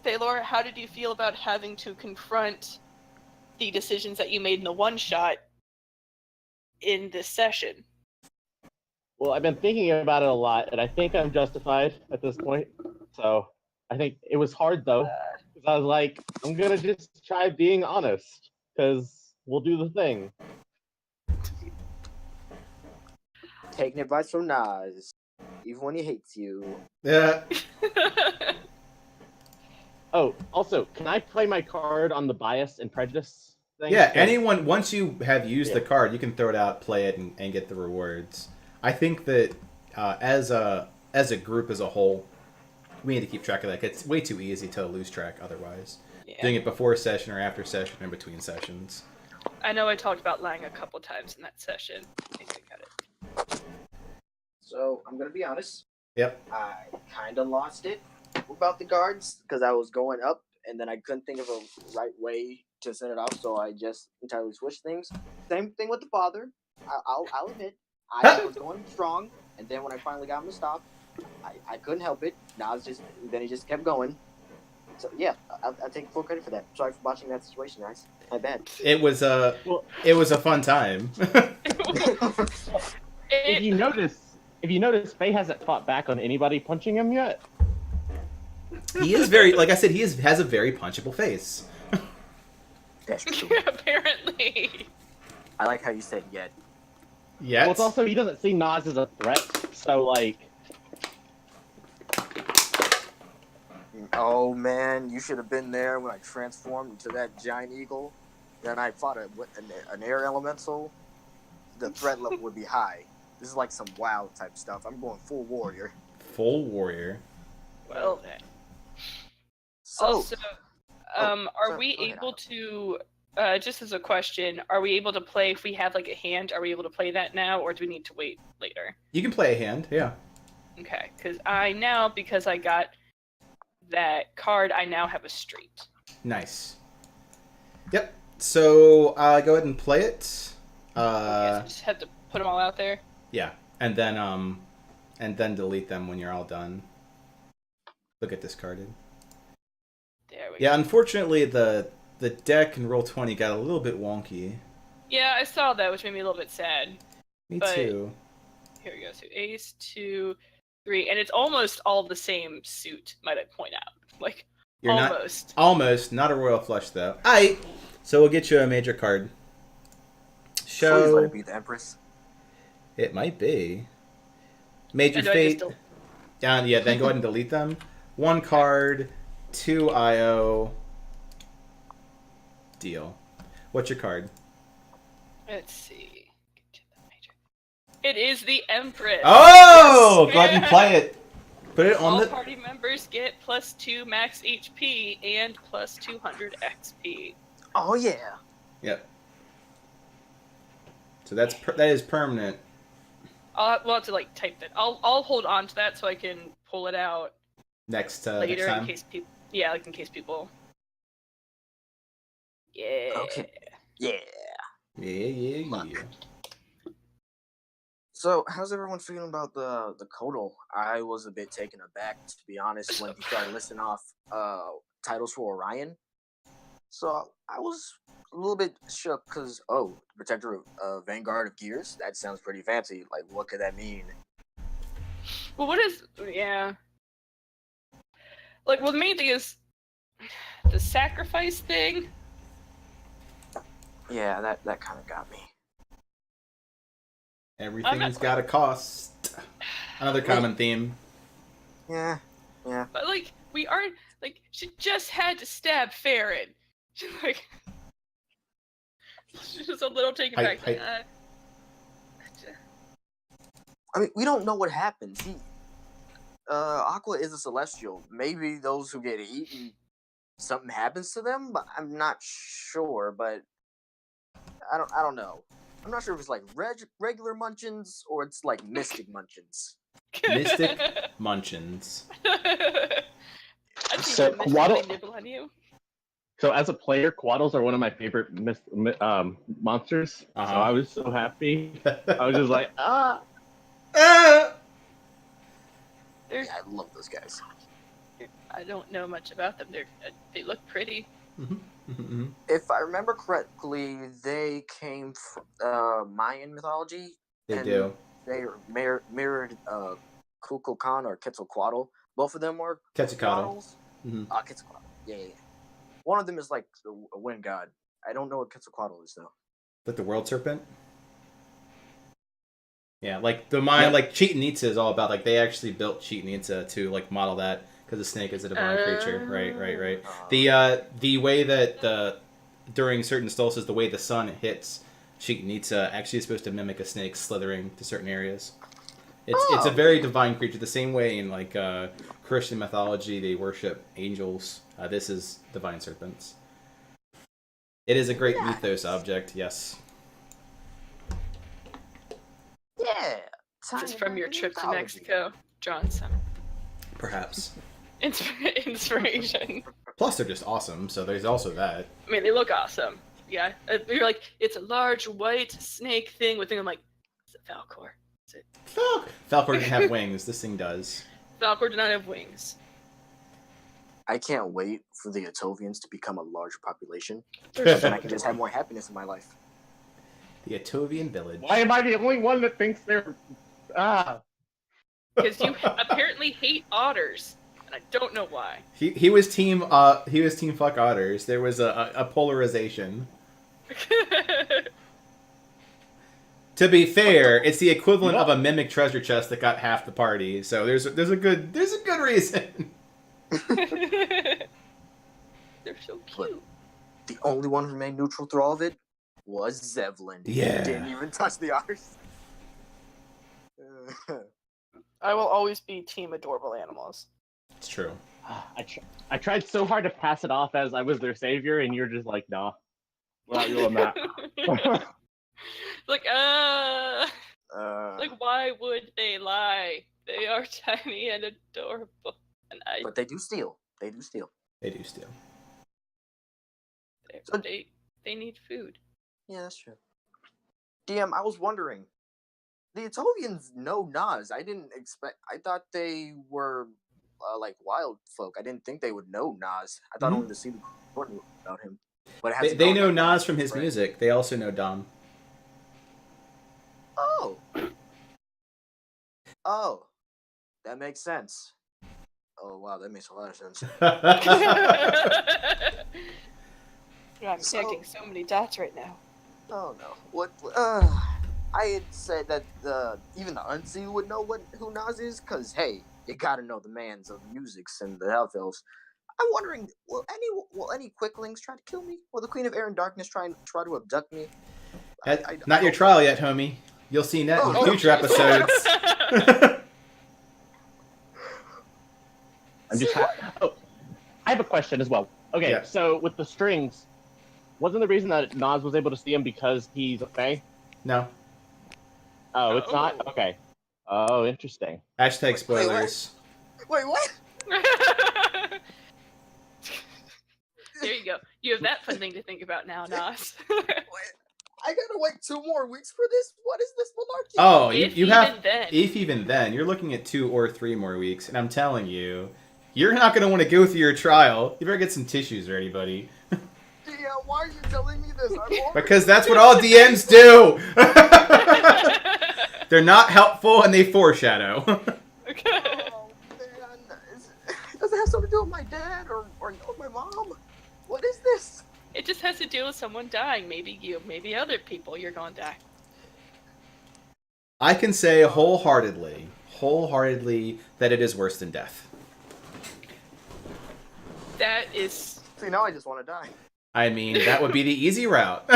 Phalor, how did you feel about having to confront the decisions that you made in the one-shot in this session? Well, I've been thinking about it a lot, and I think I'm justified at this point. So I think it was hard, though, because I was like, I'm going to just try being honest, because we'll do the thing. Taking advice from Nas, even when he hates you. Yeah. Oh, also, can I play my card on the bias and prejudice thing? Yeah, anyone, once you have used the card, you can throw it out, play it, and get the rewards. I think that as a group as a whole, we need to keep track of that. It's way too easy to lose track otherwise. Yeah. Doing it before session or after session or in between sessions. I know I talked about lying a couple times in that session. I think I got it. So, I'm going to be honest. Yep. I kind of lost it about the guards because I was going up and then I couldn't think of a right way to set it off, so I just entirely switched things. Same thing with the father. I'll admit, I was going strong, and then when I finally got him to stop, I couldn't help it. Then he just kept going. So yeah, I'll take full credit for that. Sorry for botching that situation, guys. My bad. It was a fun time. If you notice, Faye hasn't fought back on anybody punching him yet. He is very, like I said, has a very punchable face. That's true. Apparently. I like how you said yet. Yes. Well, it's also he doesn't see Nas as a threat, so like. Oh man, you should have been there when I transformed into that giant eagle. Then I fought an air elemental. The threat level would be high. This is like some WoW type stuff. I'm going full warrior. Full warrior. Well then. So, Also, are sorry, we go ahead, able Otto. to, just as a question, are we able to play if we have like a hand? Are we able to play that now, or do we need to wait later? You can play a hand, yeah. Okay, because I got that card, I now have a street. Nice. Yep. So go ahead and play it. I just had to put them all out there. Yeah, and then delete them when you're all done. Look at discarded. There we Yeah, go. unfortunately the deck in Roll20 got a little bit wonky. Yeah, I saw that, which made me a little bit sad. Me But- too. Here we go. So ace, 2, 3, and it's almost all the same suit. Might I point out? Like You're almost. not a royal flush though. Aight. So we'll get you a major card. Please let Show. it be the Empress. It might be. Major And do I fate. just Yeah, then go ahead and delete them. 1 card, 2 IO. Deal. What's your card? Let's see. Get to the major. It is the Empress. Oh! Yes! Go ahead and play it. Put it on All the. party members get +2 max HP and +200 XP. Oh yeah. Yep. So that is permanent. We'll have to like type that. I'll hold on to that so I can pull it out Next later time. in case people. Yeah, like in case people. Yeah. Okay. Yeah. Yeah. So, how's everyone feeling about the Kodal? I was a bit taken aback, to be honest, when he started listing off titles for Orion. So, I was a little bit shook because, Protector of Vanguard of Gears? That sounds pretty fancy. Like, what could that mean? Well, what is? Yeah. Like, well, the main thing is the sacrifice thing. Yeah, that kind of got me. Everything's got a cost. Another common theme. Yeah. But like, we aren't like she just had to stab Farron. Like, she's just a little taken back. Hype. I mean, we don't know what happens. Aqua is a celestial. Maybe those who get eaten, something happens to them, but I'm not sure. But I don't know. I'm not sure if it's like regular munchins or it's like mystic munchins. Mystic Munchins. I think So, so, Waddle- nibble on you. So as a player, Quaddles are one of my favorite monsters. Uh-huh. So I was so happy. I was just like, Ah! They're, Yeah, I love those guys. I don't know much about them. They look pretty. If I remember correctly, they came from Mayan mythology. They And do. They mirrored Kukulkan or Quetzalcoatl. Both of them were Quetzalcoatl. Quetzalcoatls. Quetzalcoatl. Yeah. One of them is like a wind god. I don't know what Quetzalcoatl is though. Like the World Serpent? Yeah, like the Mayan, like Chichen Itza is all about, like they actually built Chichen Itza to like model that because the snake is a divine creature. Right. The way that during certain solstices, the way the sun hits Chichen Itza actually is supposed to mimic a snake slithering to certain areas. It's a very divine creature. The same way in like Christian mythology, they worship angels. This is divine serpents. It is a great mythos object. Yes. Yeah. This is from your trip to Mexico, Johnson. Perhaps. Inspiration. Plus, they're just awesome. So there's also that. I mean, they look awesome. Yeah, you're like, it's a large white snake thing with thing. I'm like, it's a Falcor. Is it? Falcor didn't have wings. This thing does. Falcor did not have wings. I can't wait for the Atovians to become a larger population. Then I can just have more happiness in my life. The Atovian village. why am I the only one that thinks they're Because you apparently hate otters. and I don't know why. He was team fuck otters. There was a polarization. To be fair, it's the equivalent of a mimic treasure chest that got half the party. So there's a good reason. They're so cute. The only one who remained neutral through all of it was Zevlin. Yeah. He didn't even touch the otters. I will always be team adorable animals. It's true. I tried so hard to pass it off as I was their savior, and you're just like, nah. We're not doing that. Like, like, why would they lie? They are tiny and adorable, and But they do steal. They do steal. They do steal. They need food. Yeah, that's true. DM, I was wondering. The Etovians know Nas. I didn't expect. I thought they were like wild folk. I didn't think they would know Nas. I thought only the Sea Court knew about him. But They know Nas from his music. They also know Dom. Oh, that makes sense. Oh wow, that makes a lot of sense. Yeah, I'm connecting so many dots right now. Oh no, what? I had said that even the unseen would know who Nas is, cause hey, you gotta know the mans of musics and the Half Elves. I'm wondering, will any quicklings try to kill me? Will the Queen of Air and Darkness try to abduct me? Not your trial yet, homie. You'll see that in future episodes. I have a question as well. Okay, Yeah. So with the strings, wasn't the reason that Nas was able to see him because he's a Fae? No. Oh, it's not? Okay. Oh, interesting. Hashtag spoilers. Wait, what? There you go. You have that fun thing to think about now, Nas. Wait, I gotta wait 2 more weeks for this? What is this malarkey? Oh, If you have. even then. If even then, you're looking at 2 or 3 more weeks, and I'm telling you, you're not going to want to go through your trial. You better get some tissues ready, buddy. Yeah, why are you telling me this? I'm already... Because that's what all DMs do. They're not helpful, and they foreshadow. Oh, man. Does it have something to do with my dad or my mom? What is this? It just has to do with someone dying. Maybe you, maybe other people. You're gonna die. I can say wholeheartedly, that it is worse than death. That is. See, now I just want to die. I mean, that would be the easy route.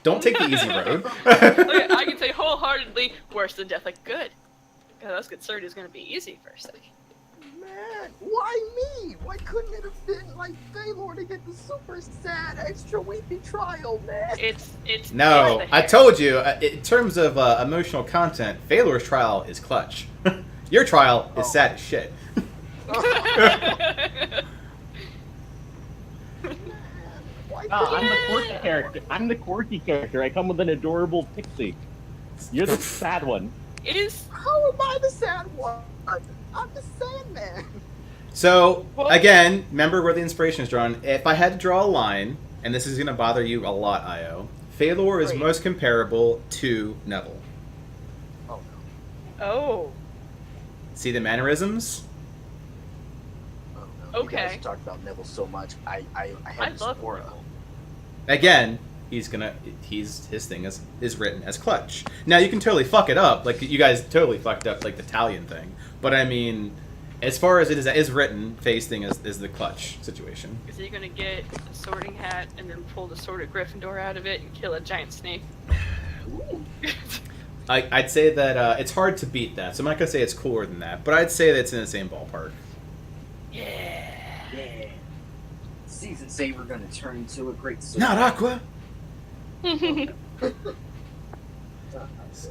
Don't take the easy road. Like, I can say wholeheartedly worse than death. Like, good. Because I was concerned it was gonna be easy for a second. Man, why me? Why couldn't it have been like Thaylor to get the super sad, extra weepy trial, man? It's No, the I hair. told you, in terms of emotional content, Phalor's trial is clutch. Your trial is sad as shit. Why I'm the quirky character. I'm the quirky character. I come with an adorable pixie. You're the sad one. It is. How am I the sad one? I'm the Sandman. So, Well- again, remember where the inspiration is drawn. If I had to draw a line, and this is going to bother you a lot, Io, Phalor is Great. most comparable to Neville. Oh no. Oh. See the mannerisms? Oh no. You Okay. guys have talked about Neville so much. I I have this love aura. Neville. Again, his thing is written as clutch. Now you can totally fuck it up, like you guys totally fucked up like the Talion thing. But I mean, as far as it is written, Faye's thing is the clutch situation. Is he gonna get a sorting hat and then pull the sword of Gryffindor out of it and kill a giant snake? I'd say that it's hard to beat that, so I'm not gonna say it's cooler than that, but I'd say that it's in the same ballpark. Yeah. Yeah. Season Saber gonna turn into a great sword. Not Aqua.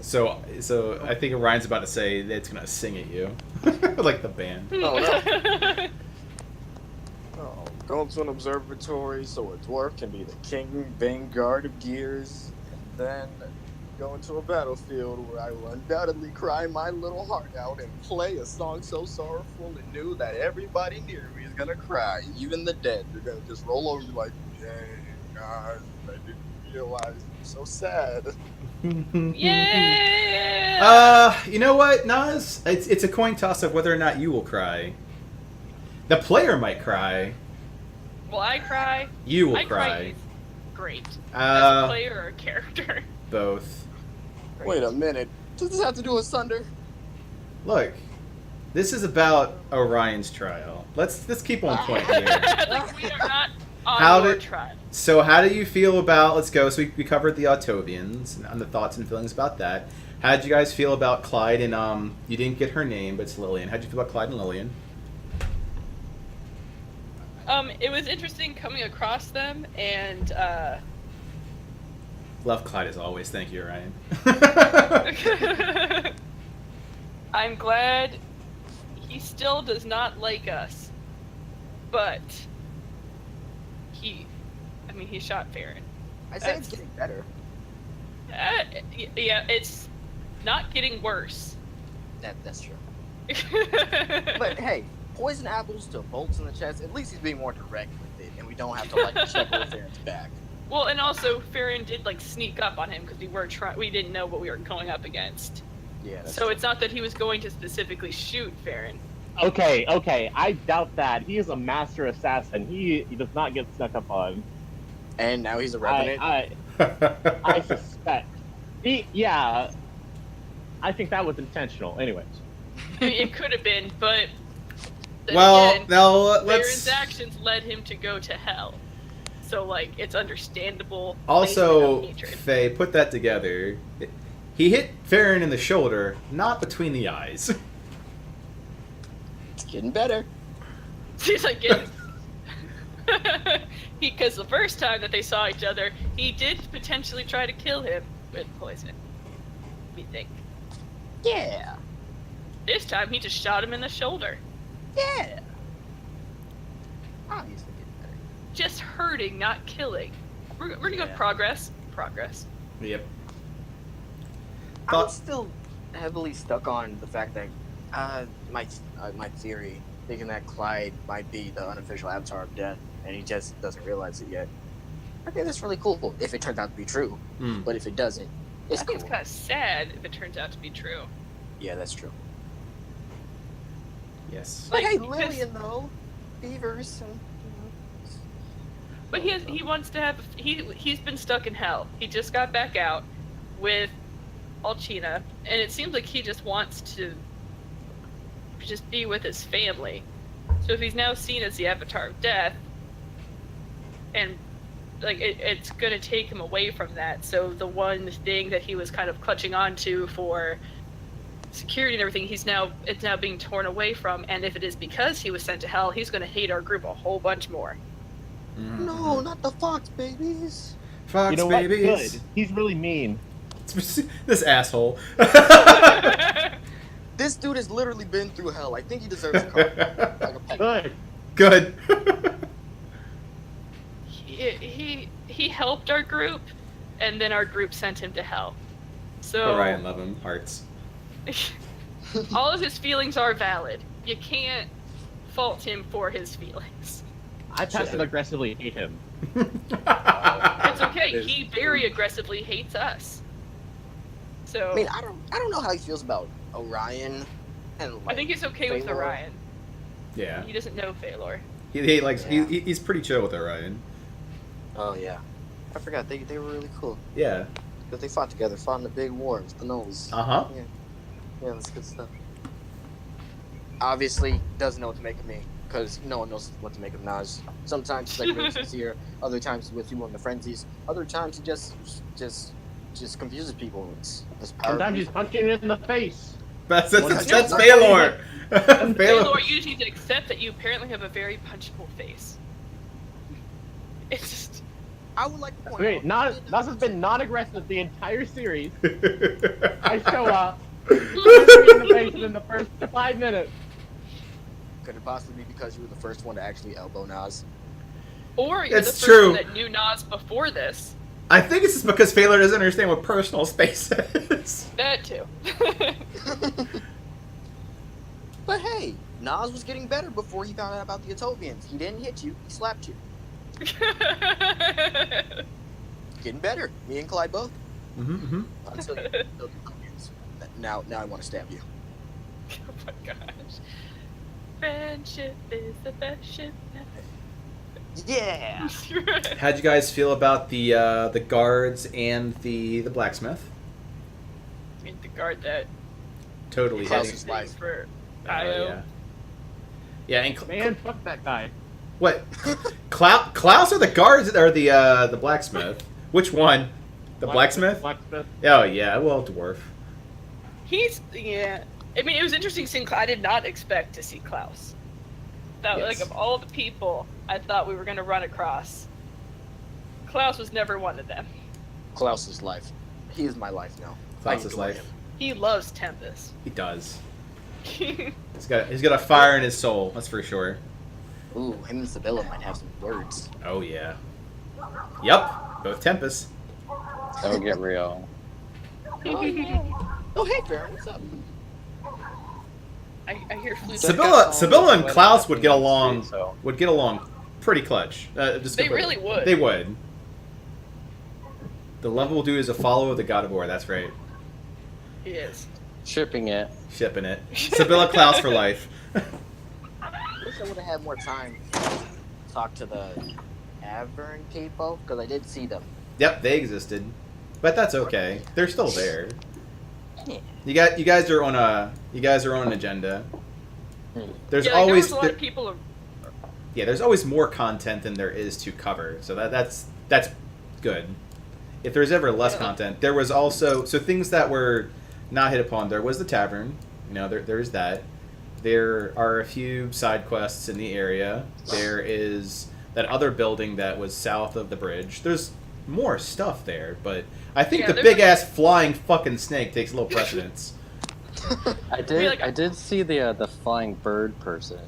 So I think Ryan's about to say that it's gonna sing at you, like the band. Oh no. Oh, going to an observatory so a dwarf can be the king vanguard of gears, and then go into a battlefield where I will undoubtedly cry my little heart out and play a song so sorrowful and new that everybody near me is gonna cry, even the dead. They're gonna just roll over and be like, "Dang, God, I didn't realize I'm so sad." Yeah. You know what, Nas? It's a coin toss of whether or not you will cry. The player might cry. Will I cry? You will I cry. Great. As a Uh, player or a character? both. Wait a minute. Does this have to do with Sunder? Look, this is about Orion's trial. Let's keep on point here. Like, we are not on How your did- trial. So how do you feel about, let's go, so we covered the Autovians and the thoughts and feelings about that. How did you guys feel about Clyde and, you didn't get her name, but it's Lillian. How did you feel about Clyde and Lillian? It was interesting coming across them, and, Love Clyde as always, thank you, Ryan. I'm glad he still does not like us, but he shot Farron. I say it's getting better. Yeah, it's not getting worse. That's true. But hey, poison apples to bolts in the chest. At least he's being more direct with it, and we don't have to like check over Farron's back. Well, and also Farron did like sneak up on him because we didn't know what we were going up against. Yeah. That's So it's not that he was going to specifically shoot Farron. Okay, I doubt that. He is a master assassin. He does not get snuck up on. And now he's a revenant. I suspect. Yeah. I think that was intentional. Anyways. I mean, it could have been, but then Well, again, now Farron's let's... actions led him to go to hell. So, like, it's understandable. Also, based on hatred. Faye, put that together. He hit Farron in the shoulder, not between the eyes. It's getting better. He's like, because the first time that they saw each other, he did potentially try to kill him with poison. We think. Yeah. This time, he just shot him in the shoulder. Yeah. Obviously getting better. Just hurting, not killing. We're gonna go Yeah. progress. Progress. Yep. I'm still heavily stuck on the fact that my theory, thinking that Clyde might be the unofficial avatar of death, and he just doesn't realize it yet. I think that's really cool if it turns out to be true. Mm. But if it doesn't, it's I think cool. it's kind of sad if it turns out to be true. Yeah, that's true. Yes. But Like, hey, because- Lillian though, beavers. And, But he wants to have. He's been stuck in hell. He just got back out with Alcina, and it seems like he just wants to just be with his family. So if he's now seen as the avatar of death, and like it's gonna take him away from that. So the one thing that he was kind of clutching onto for security and everything, it's now being torn away from. And if it is because he was sent to hell, he's gonna hate our group a whole bunch more. Mm-hmm. no, not the fox babies. Fox You know what? babies. Good. He's really mean. This asshole. This dude has literally been through hell. I think he deserves a card. Like a pet. Good. Good. He helped our group, and then our group sent him to hell. So Orion, love him. Hearts. all of his feelings are valid. You can't fault him for his feelings. I passive aggressively hate him. It's okay. It is He very aggressively hates us. So I mean, I don't know how he feels about Orion, and like, I think he's okay with Phaelor. Orion. Yeah. He doesn't know Phaelor. He likes. Yeah. He's pretty chill with Orion. Oh yeah, I forgot they were really cool. Yeah. Because they fought together, fought in the big war with the nose. Uh-huh. Yeah, that's good stuff. Obviously, doesn't know what to make of me, because no one knows what to make of Nas. Sometimes he's like really sincere, other times he's with people in the frenzies, other times he just confuses people. It's power. Sometimes he's punching you in the face. That's That's Phaelor. Phaelor, you just need to accept that you apparently have a very punchable face. It's just I would like to point Wait, out. Nas has been non-aggressive the entire series. I show up, punch you in the face in the first 5 minutes. Could it possibly be because you were the first one to actually elbow Nas? or you're the It's first true. one that knew Nas before this. I think it's just because Phaelor doesn't understand what personal space is. That too. But hey, Nas was getting better before he found out about the Atovians. He didn't hit you, he slapped you. Getting better. Me and Clyde both. Mm-hmm. Until you killed the Atovians. Now I want to stab you. Oh my gosh. Friendship is the best ship. Yeah. How'd you guys feel about the guards and the blacksmith? I mean, the guard that Totally Klaus hitting. is life. for Oh, Io. yeah. Yeah, and Man, fuck that guy. what? Klaus or the guards or the blacksmith? Which one? The blacksmith? Blacksmith. Oh yeah, well, dwarf. Yeah. I mean, it was interesting seeing. I did not expect to see Klaus. That Yes. like of all the people I thought we were gonna run across, Klaus was never one of them. Klaus is life. He is my life now. Klaus I is adore life. him. He loves Tempest. He does. He's got a fire in his soul. That's for sure. Ooh, him and Sibylla might have some words. Oh yeah. Yup. Both Tempest. That'll get real. Oh, hey, Baron, what's up? I hear flute. Sibylla and Klaus would get along. So Would get along pretty clutch. Just They completely. really would. They would. The level dude is a follower of the God of War. That's right. He is. shipping it. Shipping it. Sibylla Klaus for life. I wish I would have had more time to talk to the Avern people, because I did see them. Yep, they existed, but that's okay. They're still there. Yeah. You guys are on an agenda. There's Yeah, like, always there was a lot of people. there's always more content than there is to cover. So that's good. If there's ever less content, there was also things that were not hit upon. There was the tavern. You know, there's that. There are a few side quests in the area. There is that other building that was south of the bridge. There's more stuff there, but I think the big ass flying fucking snake takes a little precedence. I did see the flying bird person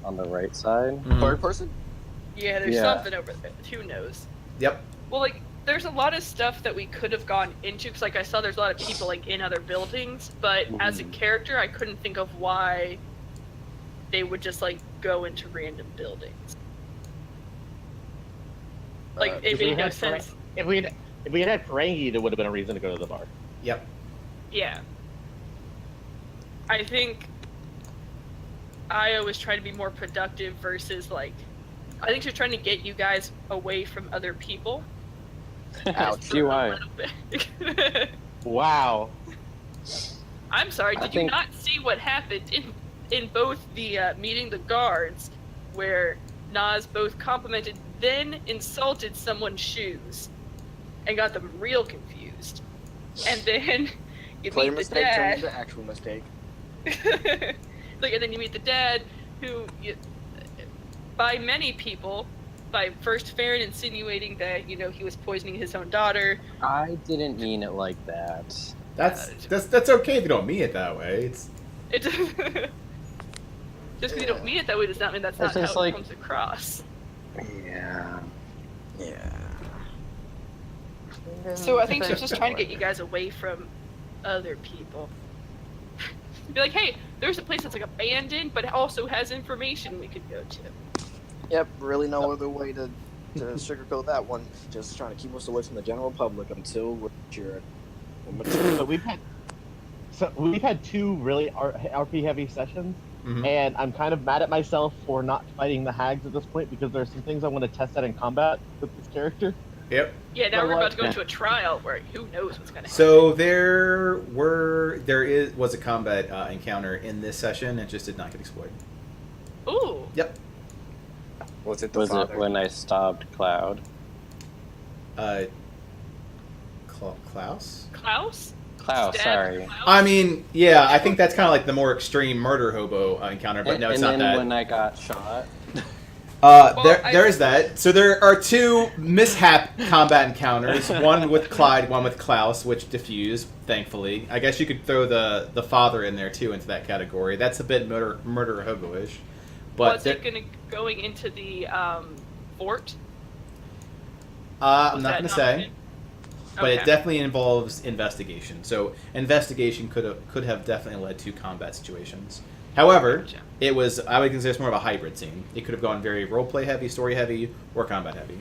on the right side. Mhm. Third person? Yeah, there's Yeah. something over there. Who knows? Yep. Well, like, there's a lot of stuff that we could have gone into, because, like, I saw there's a lot of people, like, in other buildings, but as a character, I couldn't think of why they would just, like, go into random buildings. Like, it If we made no had sense. If we had Ferengi, there would have been a reason to go to the bar. Yep. Yeah. I think Io was trying to be more productive versus, like, I think she's trying to get you guys away from other people. Ouch. UI. Wow. I'm sorry, I did you think- not see what happened in both the meeting the guards, where Nas both complimented then insulted someone's shoes and got them real confused, and then you Player meet the mistake turned dad. into actual mistake. Like, and then you meet the dad, who, by many people, by first Farron insinuating that he was poisoning his own daughter. I didn't mean it like that. That's okay if you don't mean it that way. It's It just because you don't mean it that way does not mean that's not It's just how like- it comes across. Yeah. Yeah. So I think she was just trying to get you guys away from other people. Be like, hey, there's a place that's like abandoned, but it also has information we could go to. Yep, really no other way to sugarcoat that one. Just trying to keep us away from the general public until we're cured. So we've had two really RP heavy sessions, and I'm kind of mad at myself for not fighting the hags at this point, because there's some things I want to test out in combat with this character. Yep. Yeah, now So we're about what- to go into a trial where who knows what's gonna happen. So there was a combat encounter in this session. It just did not get explored. Ooh. Yep. Was it the Was father? it when I stopped Cloud? Klaus? Klaus? Klaus, Stab sorry. Klaus? I mean, yeah, I think that's kind of like the more extreme murder hobo encounter, but no, it's and not then that. when I got shot. There is that. So there are two mishap combat encounters. One with Clyde, one with Klaus, which diffused, thankfully. I guess you could throw the father in there too into that category. That's a bit murder hobo-ish. But was it going into the fort? I'm Was not that going to say. it? But Okay. it definitely involves investigation. So investigation could have definitely led to combat situations. However, Gotcha. it was, I would consider it's more of a hybrid scene. It could have gone very roleplay heavy, story heavy, or combat heavy.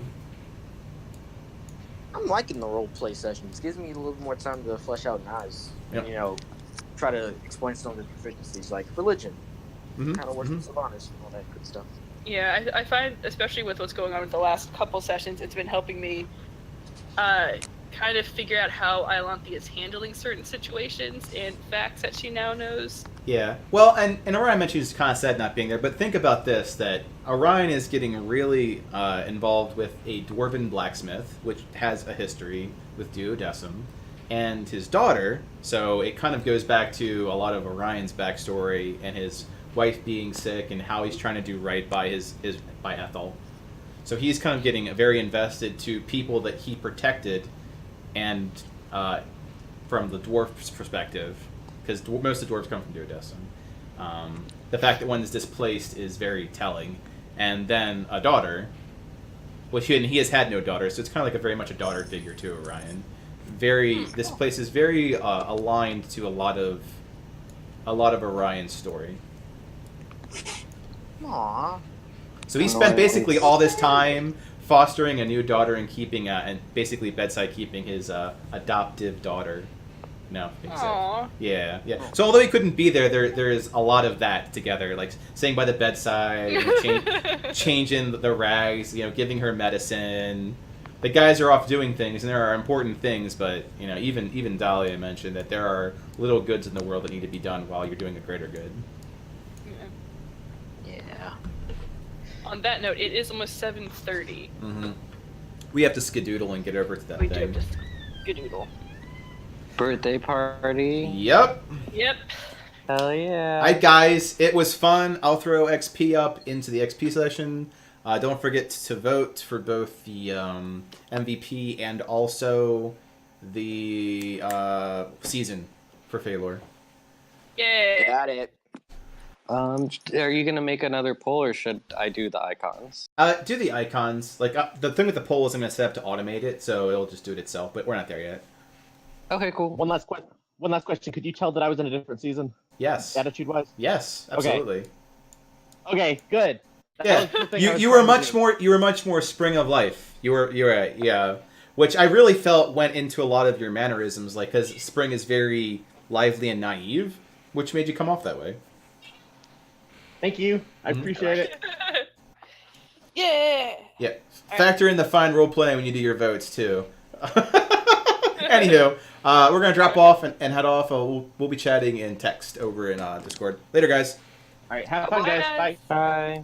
I'm liking the role play sessions. Gives me a little more time to flesh out Nas. Yep. You know, try to explain some of the proficiencies, like religion. kind of works with Sylvanas and all that good stuff. Yeah, I find, especially with what's going on with the last couple sessions, it's been helping me kind of figure out how Ilanthi is handling certain situations and facts that she now knows. Yeah. Well, and Orion mentioned he's kind of sad not being there, but think about this, that Orion is getting really involved with a dwarven blacksmith, which has a history with Duodecim, and his daughter, so it kind of goes back to a lot of Orion's backstory and his wife being sick and how he's trying to do right by by Ethel. So he's kind of getting very invested to people that he protected, and from the dwarf's perspective, because most of the dwarves come from Duodecim. The fact that one is displaced is very telling. And then a daughter, which he has had no daughter, so it's kind of like very much a daughter figure to Orion. This place is very aligned to a lot of Orion's story. Aww. So he spent basically all this time fostering a new daughter and keeping and basically bedside keeping his adoptive daughter. No, Aww. yeah. So although he couldn't be there, there is a lot of that together, like staying by the bedside, changing the rags, giving her medicine. The guys are off doing things, and there are important things, but even Dahlia mentioned that there are little goods in the world that need to be done while you're doing a greater good. Yeah. On that note, it is almost 7:30. Mm-hmm. We have to skedoodle and get over to that We thing. do have to skedoodle. Birthday party. Yep. Hell yeah. Alright, guys, it was fun. I'll throw XP up into the XP session. Don't forget to vote for both the MVP and also the season for Phalor. Yeah. Got it. Are you gonna make another poll, or should I do the icons? Do the icons. Like the thing with the poll is I'm gonna set up to automate it, so it'll just do it itself. But we're not there yet. Okay, cool. One last question. Could you tell that I was in a different season? Yes. Attitude-wise? Yes, absolutely. Okay, good. Yeah, you were much more spring of life. You were yeah, which I really felt went into a lot of your mannerisms, like because spring is very lively and naive, which made you come off that way. Thank you. I appreciate it. Yeah. Yeah. Factor in the fine role playing when you do your votes too. Anywho, we're gonna drop off and head off. We'll be chatting in text over in Discord later, guys. All right, have fun, guys. Bye. Bye.